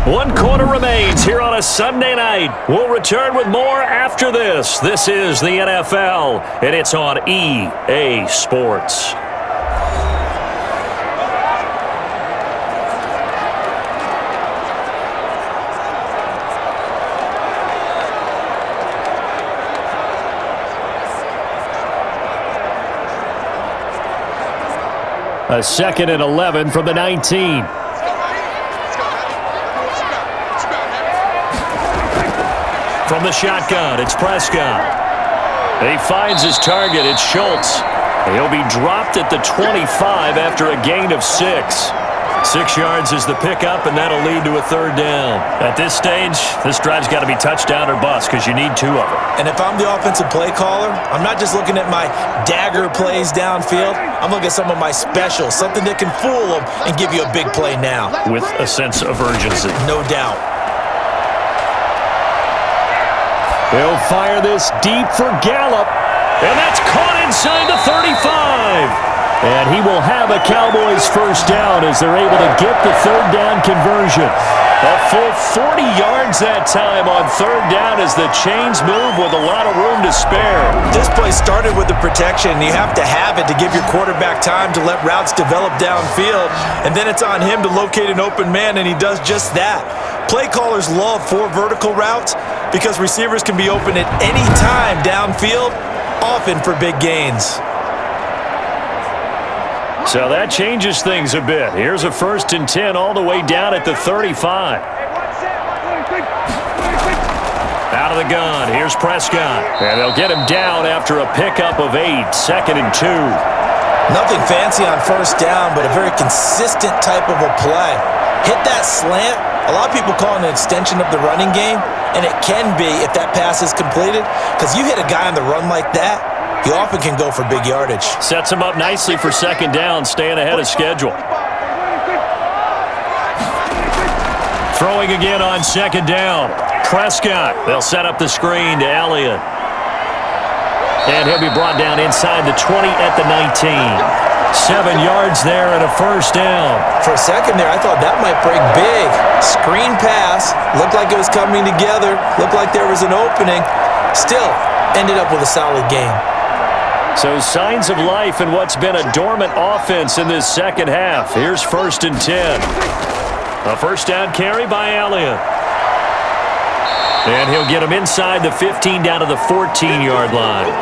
One quarter remains here on a Sunday night. We'll return with more after this. This is the NFL, and it's on EA Sports. A 2nd and 11 from the 19. From the shotgun, it's Prescott. He finds his target. It's Schultz. He'll be dropped at the 25 after a gain of 6. 6 yards is the pickup, and that'll lead to a 3rd down. At this stage, this drive's got to be touchdown or bust because you need 2 of them. And if I'm the offensive play caller, I'm not just looking at my dagger plays downfield. I'm looking at some of my specials, something that can fool them and give you a big play now. With a sense of urgency. No doubt. He'll fire this deep for Gallup, and that's caught inside the 35. And he will have a Cowboys 1st down as they're able to get the 3rd down conversion. A full 40 yards that time on 3rd down as the chains move with a lot of room to spare. This play started with the protection. You have to have it to give your quarterback time to let routes develop downfield, and then it's on him to locate an open man, and he does just that. Play callers love 4 vertical routes because receivers can be open at any time downfield, often for big gains. So that changes things a bit. Here's a 1st and 10 all the way down at the 35. Out of the gun, here's Prescott. And they'll get him down after a pickup of 8, 2nd and 2. Nothing fancy on 1st down, but a very consistent type of a play. Hit that slant. A lot of people call it an extension of the running game, and it can be if that pass is completed, because you hit a guy on the run like that, you often can go for big yardage. Sets him up nicely for 2nd down, staying ahead of schedule. Throwing again on 2nd down. Prescott. They'll set up the screen to Elliott. And he'll be brought down inside the 20 at the 19. 7 yards there and a 1st down. For a second there, I thought that might break big. Screen pass. Looked like it was coming together. Looked like there was an opening. Still, ended up with a solid game. So signs of life in what's been a dormant offense in this 2nd half. Here's 1st and 10. A 1st down carry by Elliott. And he'll get him inside the 15 down to the 14-yard line.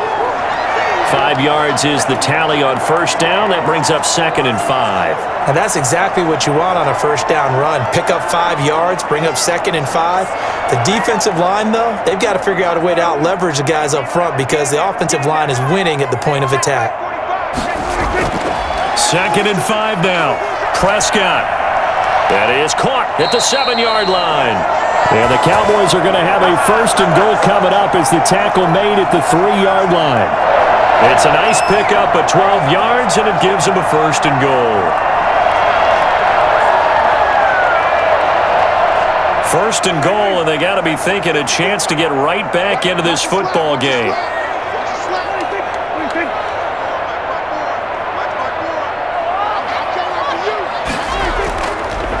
5 yards is the tally on 1st down. That brings up 2nd and 5. And that's exactly what you want on a 1st down run. Pick up 5 yards, bring up 2nd and 5. The defensive line, though, they've got to figure out a way to out-leverage the guys up front because the offensive line is winning at the point of attack. 2nd and 5 now. Prescott. That is caught at the 7-yard line. And the Cowboys are going to have a 1st and goal coming up as the tackle made at the 3-yard line. It's a nice pickup of 12 yards, and it gives them a 1st and goal. 1st and goal, and they got to be thinking a chance to get right back into this football game.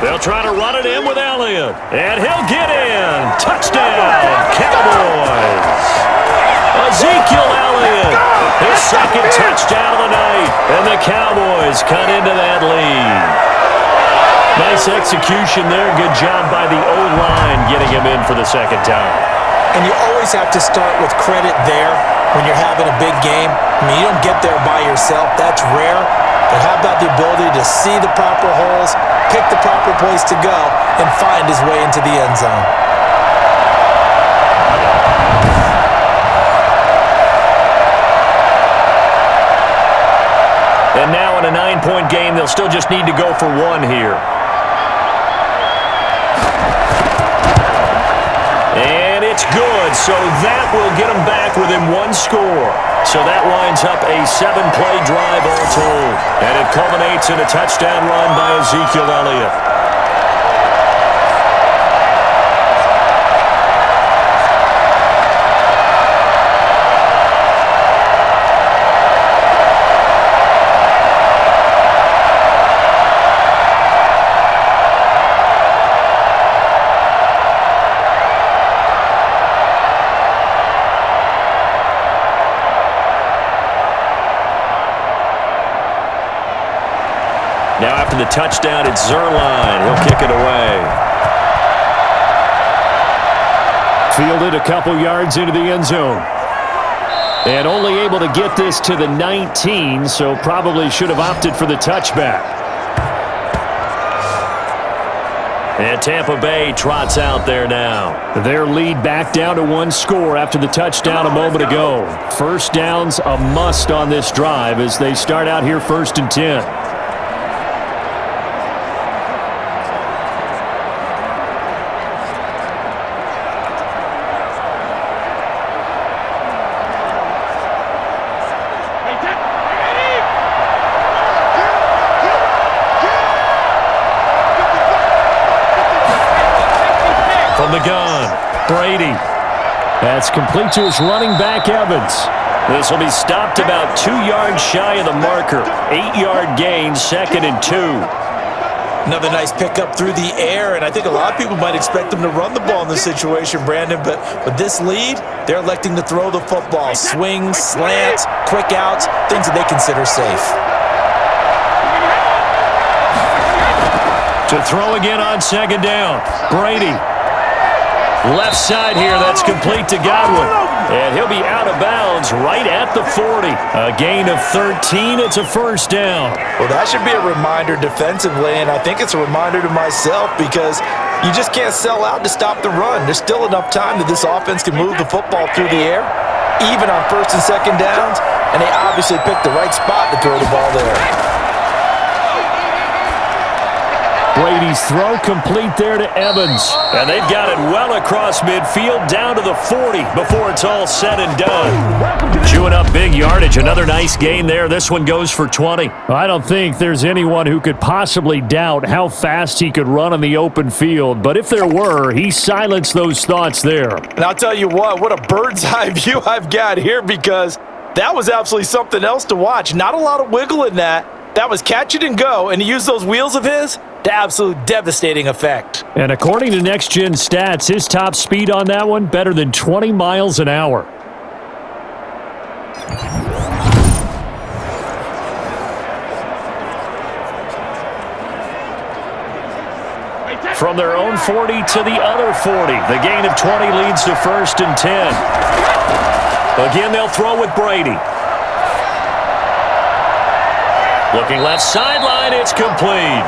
They'll try to run it in with Elliott, and he'll get in. Touchdown, Cowboys. Ezekiel Elliott, his 2nd touchdown of the night, and the Cowboys cut into that lead. Nice execution there. Good job by the O-line getting him in for the 2nd time. And you always have to start with credit there when you're having a big game. I mean, you don't get there by yourself. That's rare. But how about the ability to see the proper holes, pick the proper place to go, and find his way into the end zone? a 9-point game. They'll still just need to go for one here. And it's good, so that will get them back within one score. So that winds up a 7-play drive all told. And it culminates in a touchdown run by Ezekiel Elliott. Now after the touchdown, it's Zerline. He'll kick it away. Fielded a couple yards into the end zone. And only able to get this to the 19, so probably should have opted for the touchback. And Tampa Bay trots out there now. Their lead back down to one score after the touchdown a moment ago. First down's a must on this drive as they start out here 1st and 10. From the gun, Brady. That's complete to his running back, Evans. This will be stopped about 2 yards shy of the marker. 8-yard gain, 2nd and 2. Another nice pickup through the air, and I think a lot of people might expect them to run the ball in this situation, Brandon, but with this lead, they're electing to throw the football. Swings, slants, quick outs, things that they consider safe. To throw again on 2nd down, Brady. Left side here, that's complete to Godwin. And he'll be out of bounds right at the 40. A gain of 13, it's a 1st down. Well, that should be a reminder defensively, and I think it's a reminder to myself because you just can't sell out to stop the run. There's still enough time that this offense can move the football through the air, even on 1st and 2nd downs, and they obviously picked the right spot to throw the ball there. Brady's throw complete there to Evans. And they've got it well across midfield down to the 40 before it's all said and done. Chewing up big yardage. Another nice gain there. This one goes for 20. I don't think there's anyone who could possibly doubt how fast he could run on the open field. But if there were, he silenced those thoughts there. And I'll tell you what a bird's eye view I've got here because that was absolutely something else to watch. Not a lot of wiggle in that. That was catch it and go, and he used those wheels of his to absolute devastating effect. And according to Next Gen Stats, his top speed on that one, better than 20 miles an hour. From their own 40 to the other 40. The gain of 20 leads to 1st and 10. Again, they'll throw with Brady. Looking left sideline, it's complete.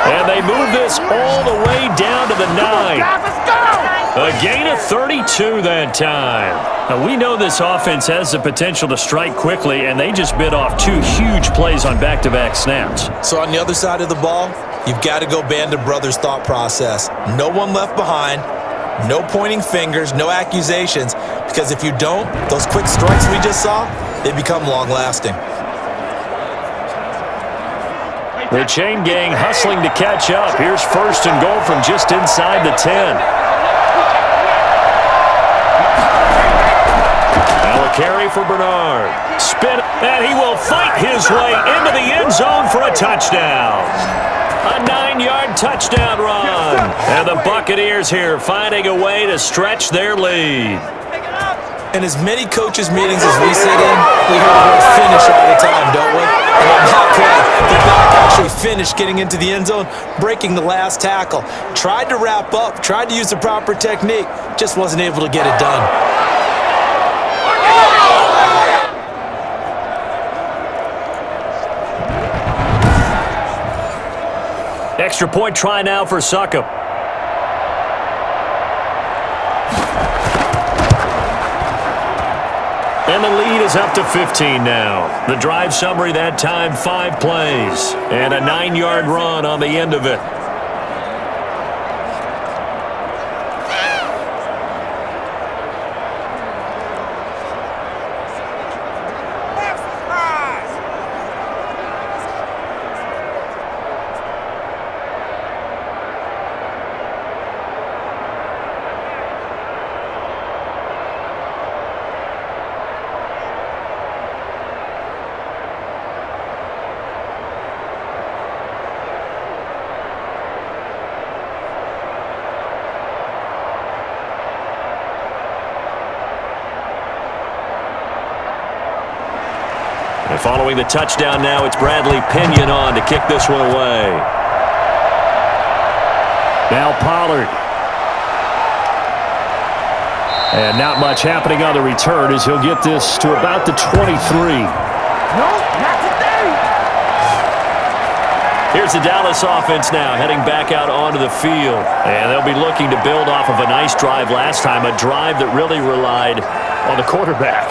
And they move this all the way down to the 9. A gain of 32 that time. Now, we know this offense has the potential to strike quickly, and they just bit off 2 huge plays on back-to-back snaps. So on the other side of the ball, you've got to go Band of Brothers thought process. No one left behind, no pointing fingers, no accusations, because if you don't, those quick strikes we just saw, they become long-lasting. The chain gang hustling to catch up. Here's 1st and goal from just inside the 10. Now a carry for Bernard. Spin, and he will fight his way into the end zone for a touchdown. A 9-yard touchdown run. And the Buccaneers here finding a way to stretch their lead. In as many coaches' meetings as we sit in, we hear the word finish all the time, don't we? And on that play, the back actually finished getting into the end zone, breaking the last tackle. Tried to wrap up, tried to use the proper technique, just wasn't able to get it done. Extra point try now for Succop. And the lead is up to 15 now. The drive summary that time, 5 plays. And a 9-yard run on the end of it. And following the touchdown now, it's Bradley Pinion on to kick this one away. Now Pollard. And not much happening on the return as he'll get this to about the 23. No, not today. Here's the Dallas offense now heading back out onto the field. And they'll be looking to build off of a nice drive last time, a drive that really relied on the quarterback.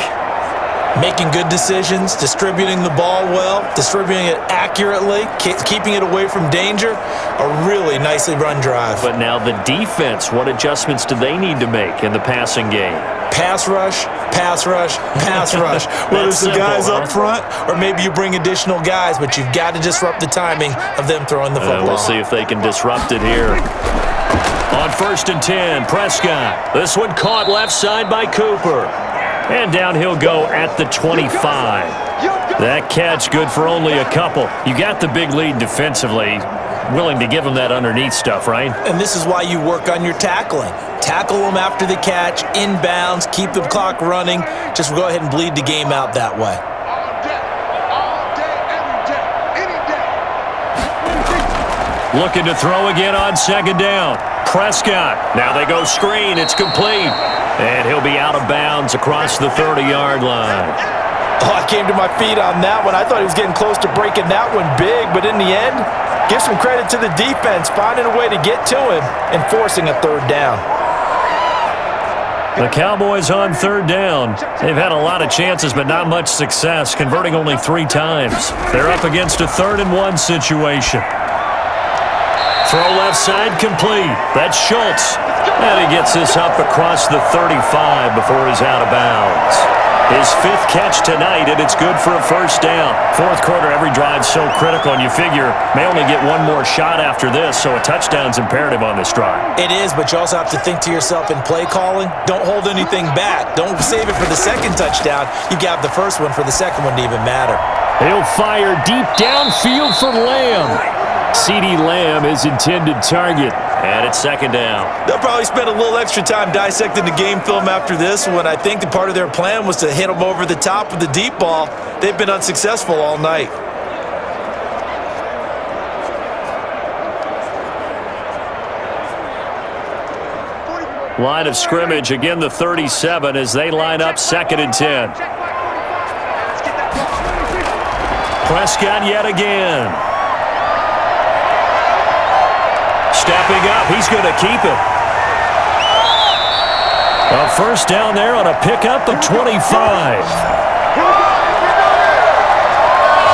Making good decisions, distributing the ball well, distributing it accurately, keeping it away from danger. A really nicely run drive. But now the defense, what adjustments do they need to make in the passing game? Pass rush, pass rush, pass rush. Whether it's the guys up front or maybe you bring additional guys, but you've got to disrupt the timing of them throwing the football. We'll see if they can disrupt it here. On 1st and 10, Prescott. This one caught left side by Cooper. And down he'll go at the 25. That catch good for only a couple. You got the big lead defensively. Willing to give him that underneath stuff, right? And this is why you work on your tackling. Tackle them after the catch, inbounds, keep the clock running. Just go ahead and bleed the game out that way. Looking to throw again on 2nd down. Prescott. Now they go screen. It's complete. And he'll be out of bounds across the 30-yard line. Oh, I came to my feet on that one. I thought he was getting close to breaking that one big, but in the end, give some credit to the defense, finding a way to get to him and forcing a 3rd down. The Cowboys on 3rd down. They've had a lot of chances, but not much success, converting only 3 times. They're up against a 3rd and 1 situation. Throw left side complete. That's Schultz. And he gets this up across the 35 before he's out of bounds. His 5th catch tonight, and it's good for a 1st down. 4th quarter, every drive's so critical, and you figure may only get one more shot after this, so a touchdown's imperative on this drive. It is, but you also have to think to yourself in play calling, don't hold anything back. Don't save it for the 2nd touchdown. You got the 1st one for the 2nd one to even matter. He'll fire deep downfield for Lamb. CeeDee Lamb is intended target, and it's 2nd down. They'll probably spend a little extra time dissecting the game film after this one. I think the part of their plan was to hit them over the top with the deep ball. They've been unsuccessful all night. Line of scrimmage, again the 37 as they line up 2nd and 10. Prescott yet again. Stepping up, he's going to keep it. A 1st down there on a pickup of 25.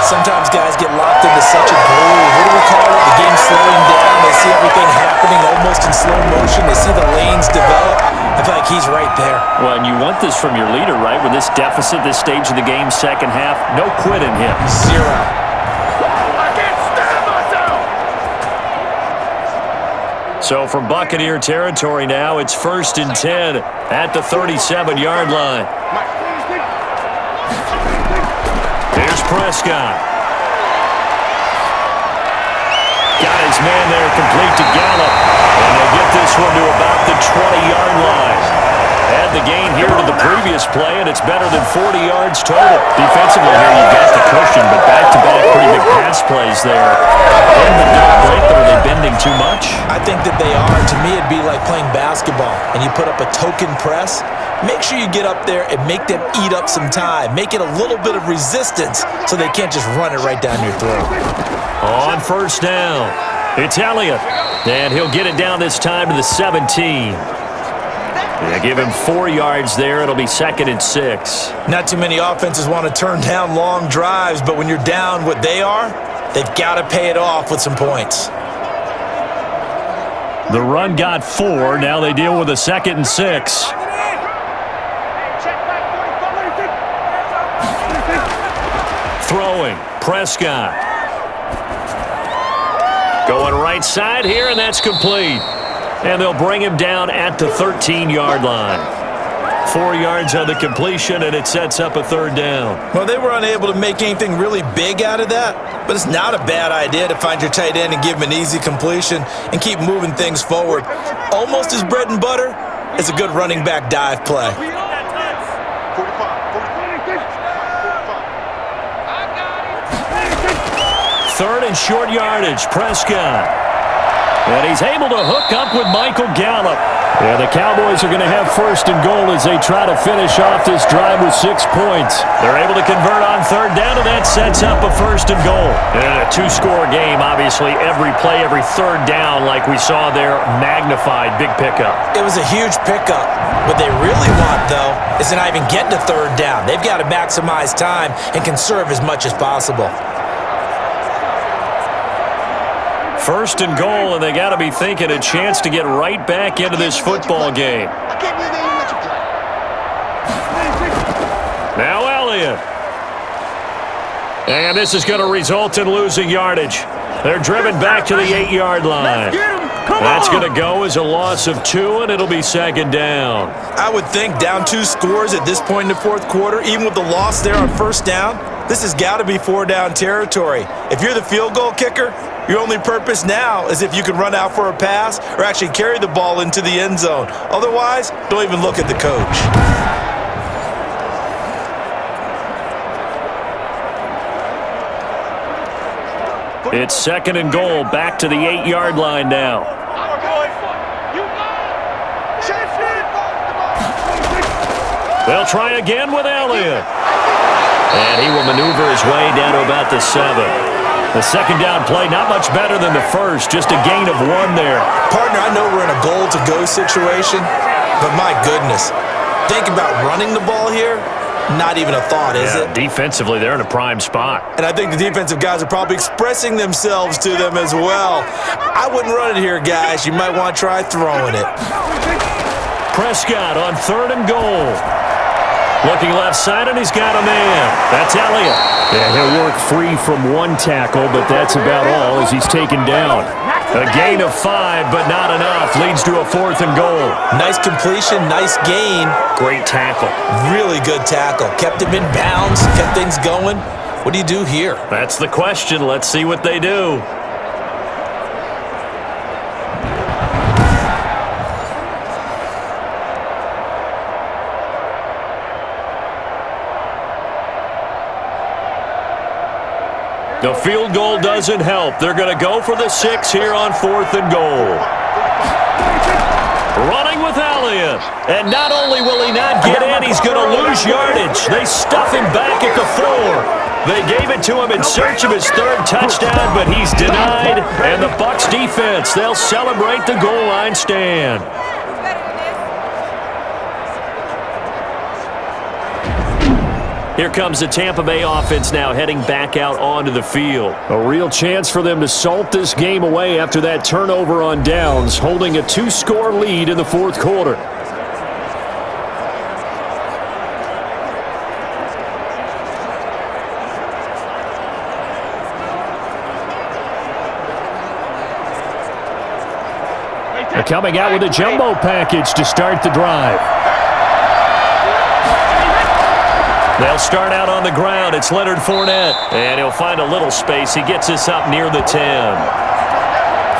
Sometimes guys get locked into such a groove. What do we call it? The game's slowing down. They see everything happening almost in slow motion. They see the lanes develop. I feel like he's right there. Well, and you want this from your leader, right? With this deficit, this stage of the game, 2nd half, no quit in him. 0. So from Buccaneer territory now, it's 1st and 10 at the 37-yard line. Here's Prescott. Got his man there complete to Gallup. And they get this one to about the 20-yard line. Add the gain here to the previous play, and it's better than 40 yards total. Defensively here, you got the cushion, but back-to-back pretty big pass plays there. In the dog break, but are they bending too much? I think that they are. To me, it'd be like playing basketball, and you put up a token press. Make sure you get up there and make them eat up some time. Make it a little bit of resistance so they can't just run it right down your throat. On 1st down, it's Elliott, and he'll get it down this time to the 17. Yeah, give him 4 yards there. It'll be 2nd and 6. Not too many offenses want to turn down long drives, but when you're down what they are, they've got to pay it off with some points. The run got 4. Now they deal with a 2nd and 6. Throwing, Prescott. Going right side here, and that's complete. And they'll bring him down at the 13-yard line. 4 yards on the completion, and it sets up a 3rd down. Well, they were unable to make anything really big out of that, but it's not a bad idea to find your tight end and give him an easy completion and keep moving things forward. Almost as bread and butter as a good running back dive play. 3rd and short yardage, Prescott. And he's able to hook up with Michael Gallup. Yeah, the Cowboys are going to have 1st and goal as they try to finish off this drive with 6 points. They're able to convert on 3rd down, and that sets up a 1st and goal. And a 2-score game, obviously, every play, every 3rd down, like we saw there, magnified, big pickup. It was a huge pickup. What they really want, though, is to not even get to 3rd down. They've got to maximize time and conserve as much as possible. 1st and goal, and they got to be thinking a chance to get right back into this football game. Now Elliott. And this is going to result in losing yardage. They're driven back to the 8-yard line. That's going to go as a loss of 2, and it'll be 2nd down. I would think down 2 scores at this point in the 4th quarter, even with the loss there on 1st down, this has got to be 4-down territory. If you're the field goal kicker, your only purpose now is if you can run out for a pass or actually carry the ball into the end zone. Otherwise, don't even look at the coach. It's 2nd and goal, back to the 8-yard line now. They'll try again with Elliott. And he will maneuver his way down to about the 7. The 2nd down play, not much better than the 1st, just a gain of 1 there. Partner, I know we're in a goal-to-go situation, but my goodness, think about running the ball here. Not even a thought, is it? Defensively, they're in a prime spot. And I think the defensive guys are probably expressing themselves to them as well. I wouldn't run it here, guys. You might want to try throwing it. Prescott on 3rd and goal. Looking left side, and he's got a man. That's Elliott. Yeah, he'll work free from 1 tackle, but that's about all as he's taken down. A gain of 5, but not enough. Leads to a 4th and goal. Nice completion, nice gain. Great tackle. Really good tackle. Kept him in bounds, kept things going. What do you do here? That's the question. Let's see what they do. The field goal doesn't help. They're going to go for the 6 here on 4th and goal. Running with Elliott. And not only will he not get in, he's going to lose yardage. They stuff him back at the 4. They gave it to him in search of his 3rd touchdown, but he's denied. And the BUCS defense, they'll celebrate the goal line stand. Here comes the Tampa Bay offense now heading back out onto the field. A real chance for them to salt this game away after that turnover on downs, holding a 2-score lead in the 4th quarter. They're coming out with a jumbo package to start the drive. They'll start out on the ground. It's Leonard Fournette. And he'll find a little space. He gets this up near the 10.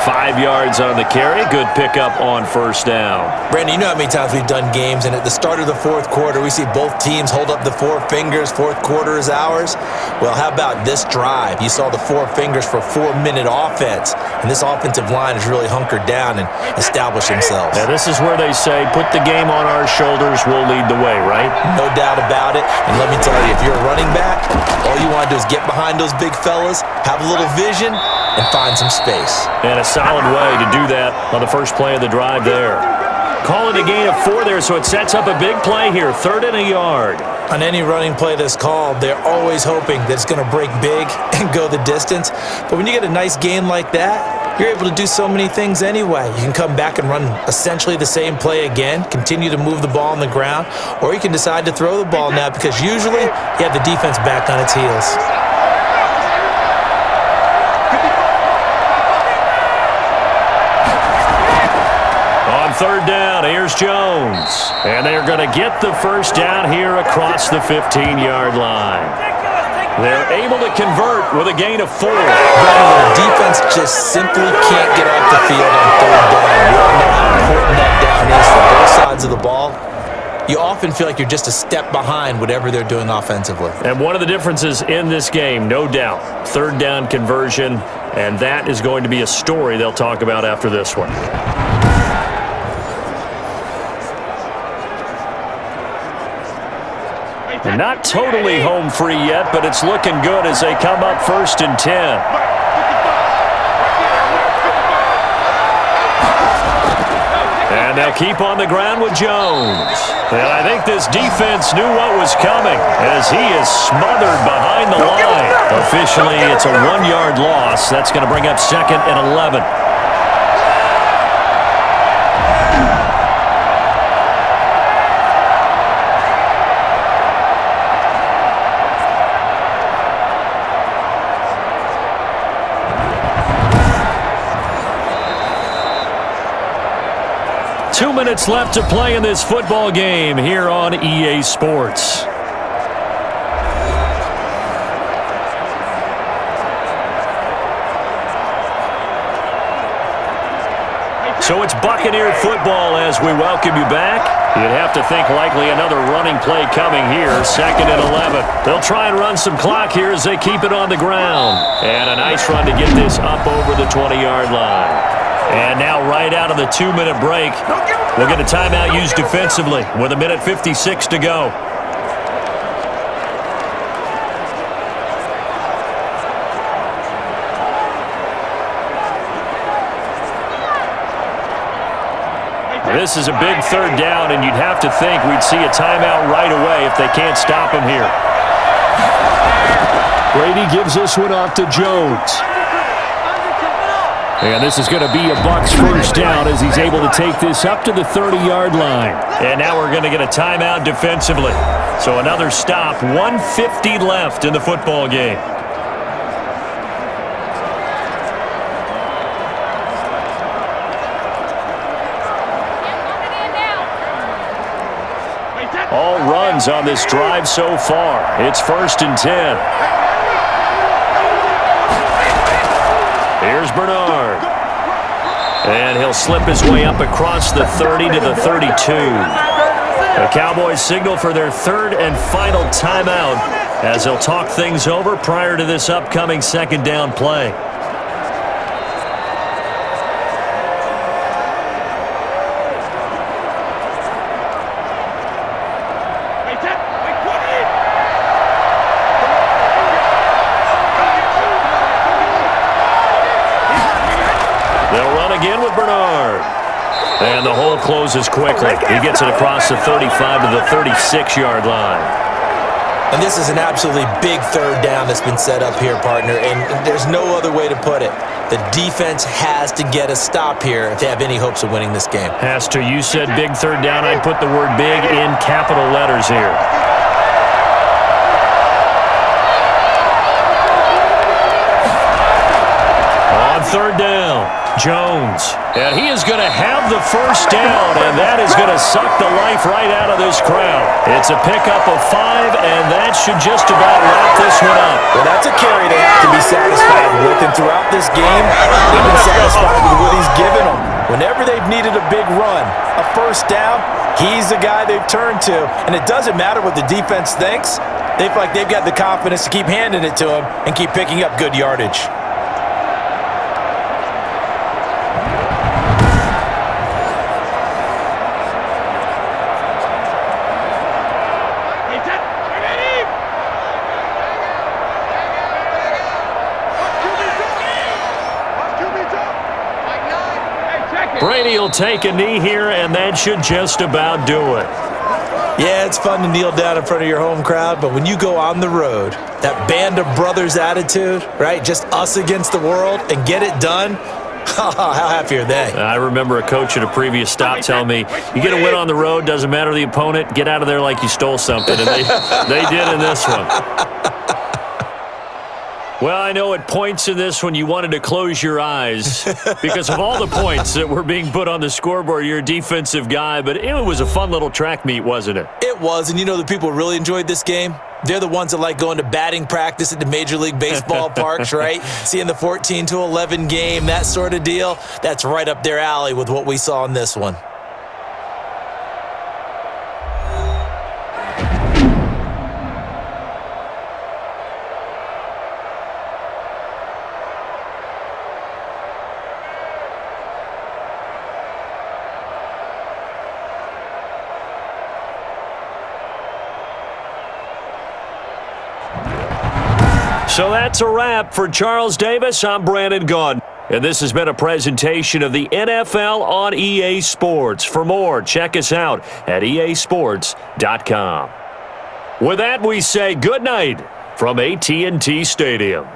5 yards on the carry. Good pickup on 1st down. Brandon, you know how many times we've done games, and at the start of the 4th quarter, we see both teams hold up the 4 fingers. 4th quarter is ours. Well, how about this drive? You saw the 4 fingers for 4-minute offense, and this offensive line has really hunkered down and established themselves. Now, this is where they say, put the game on our shoulders, we'll lead the way, right? No doubt about it. And let me tell you, if you're a running back, all you want to do is get behind those big fellas, have a little vision, and find some space. And a solid way to do that on the first play of the drive there. Calling a gain of 4 there, so it sets up a big play here. 3rd and a yard. On any running play that's called, they're always hoping that it's going to break big and go the distance. But when you get a nice gain like that, you're able to do so many things anyway. You can come back and run essentially the same play again, continue to move the ball on the ground, or you can decide to throw the ball now because usually you have the defense back on its heels. On 3rd down, here's Jones. And they're going to get the first down here across the 15-yard line. They're able to convert with a gain of 4. The defense just simply can't get off the field on 3rd down. We all know how important that down is for both sides of the ball. You often feel like you're just a step behind whatever they're doing offensively. And one of the differences in this game, no doubt, 3rd down conversion, and that is going to be a story they'll talk about after this one. Not totally home free yet, but it's looking good as they come up 1st and 10. And they'll keep on the ground with Jones. And I think this defense knew what was coming as he is smothered behind the line. Officially, it's a 1-yard loss. That's going to bring up 2nd and 11. Two minutes left to play in this football game here on EA Sports. So it's Buccaneer football as we welcome you back. You'd have to think likely another running play coming here, 2nd and 11. They'll try and run some clock here as they keep it on the ground. And a nice run to get this up over the 20-yard line. And now right out of the 2-minute break, we'll get a timeout used defensively with 1:56 to go. This is a big 3rd down, and you'd have to think we'd see a timeout right away if they can't stop him here. Brady gives this one off to Jones. And this is going to be a Bucs first down as he's able to take this up to the 30-yard line. And now we're going to get a timeout defensively. So another stop, 1:50 left in the football game. All runs on this drive so far. It's 1st and 10. Here's Bernard. And he'll slip his way up across the 30 to the 32. The Cowboys signal for their 3rd and final timeout as they'll talk things over prior to this upcoming 2nd down play. Again with Bernard. And the hole closes quickly. He gets it across the 35 to the 36-yard line. And this is an absolutely big 3rd down that's been set up here, partner, and there's no other way to put it. The defense has to get a stop here if they have any hopes of winning this game. Has to. You said big 3rd down. I'd put the word big in capital letters here. On 3rd down. Jones, and he is going to have the first down, and that is going to suck the life right out of this crowd. It's a pickup of 5, and that should just about wrap this one up. Well, that's a carry they have to be satisfied with, and throughout this game, they've been satisfied with what he's given them. Whenever they've needed a big run, a first down, he's the guy they've turned to, and it doesn't matter what the defense thinks. They feel like they've got the confidence to keep handing it to him and keep picking up good yardage. Brady will He'll take a knee here, and that should just about do it. Yeah, it's fun to kneel down in front of your home crowd, but when you go on the road, that band of brothers attitude, right, just us against the world, and get it done, how happy are they? I remember a coach at a previous stop telling me, you get a win on the road, doesn't matter the opponent, get out of there like you stole something, and they did in this one. Well, I know at points in this one you wanted to close your eyes because of all the points that were being put on the scoreboard. You're a defensive guy, but it was a fun little track meet, wasn't it? It was, and you know the people really enjoyed this game? They're the ones that like going to batting practice at the Major League Baseball parks, right? Seeing the 14-11 game, that sort of deal. That's right up their alley with what we saw in this one. So that's a wrap for Charles Davis. I'm Brandon Gaudin. And this has been a presentation of the NFL on EA Sports. For more, check us out at easports.com. With that, we say good night from AT&T Stadium.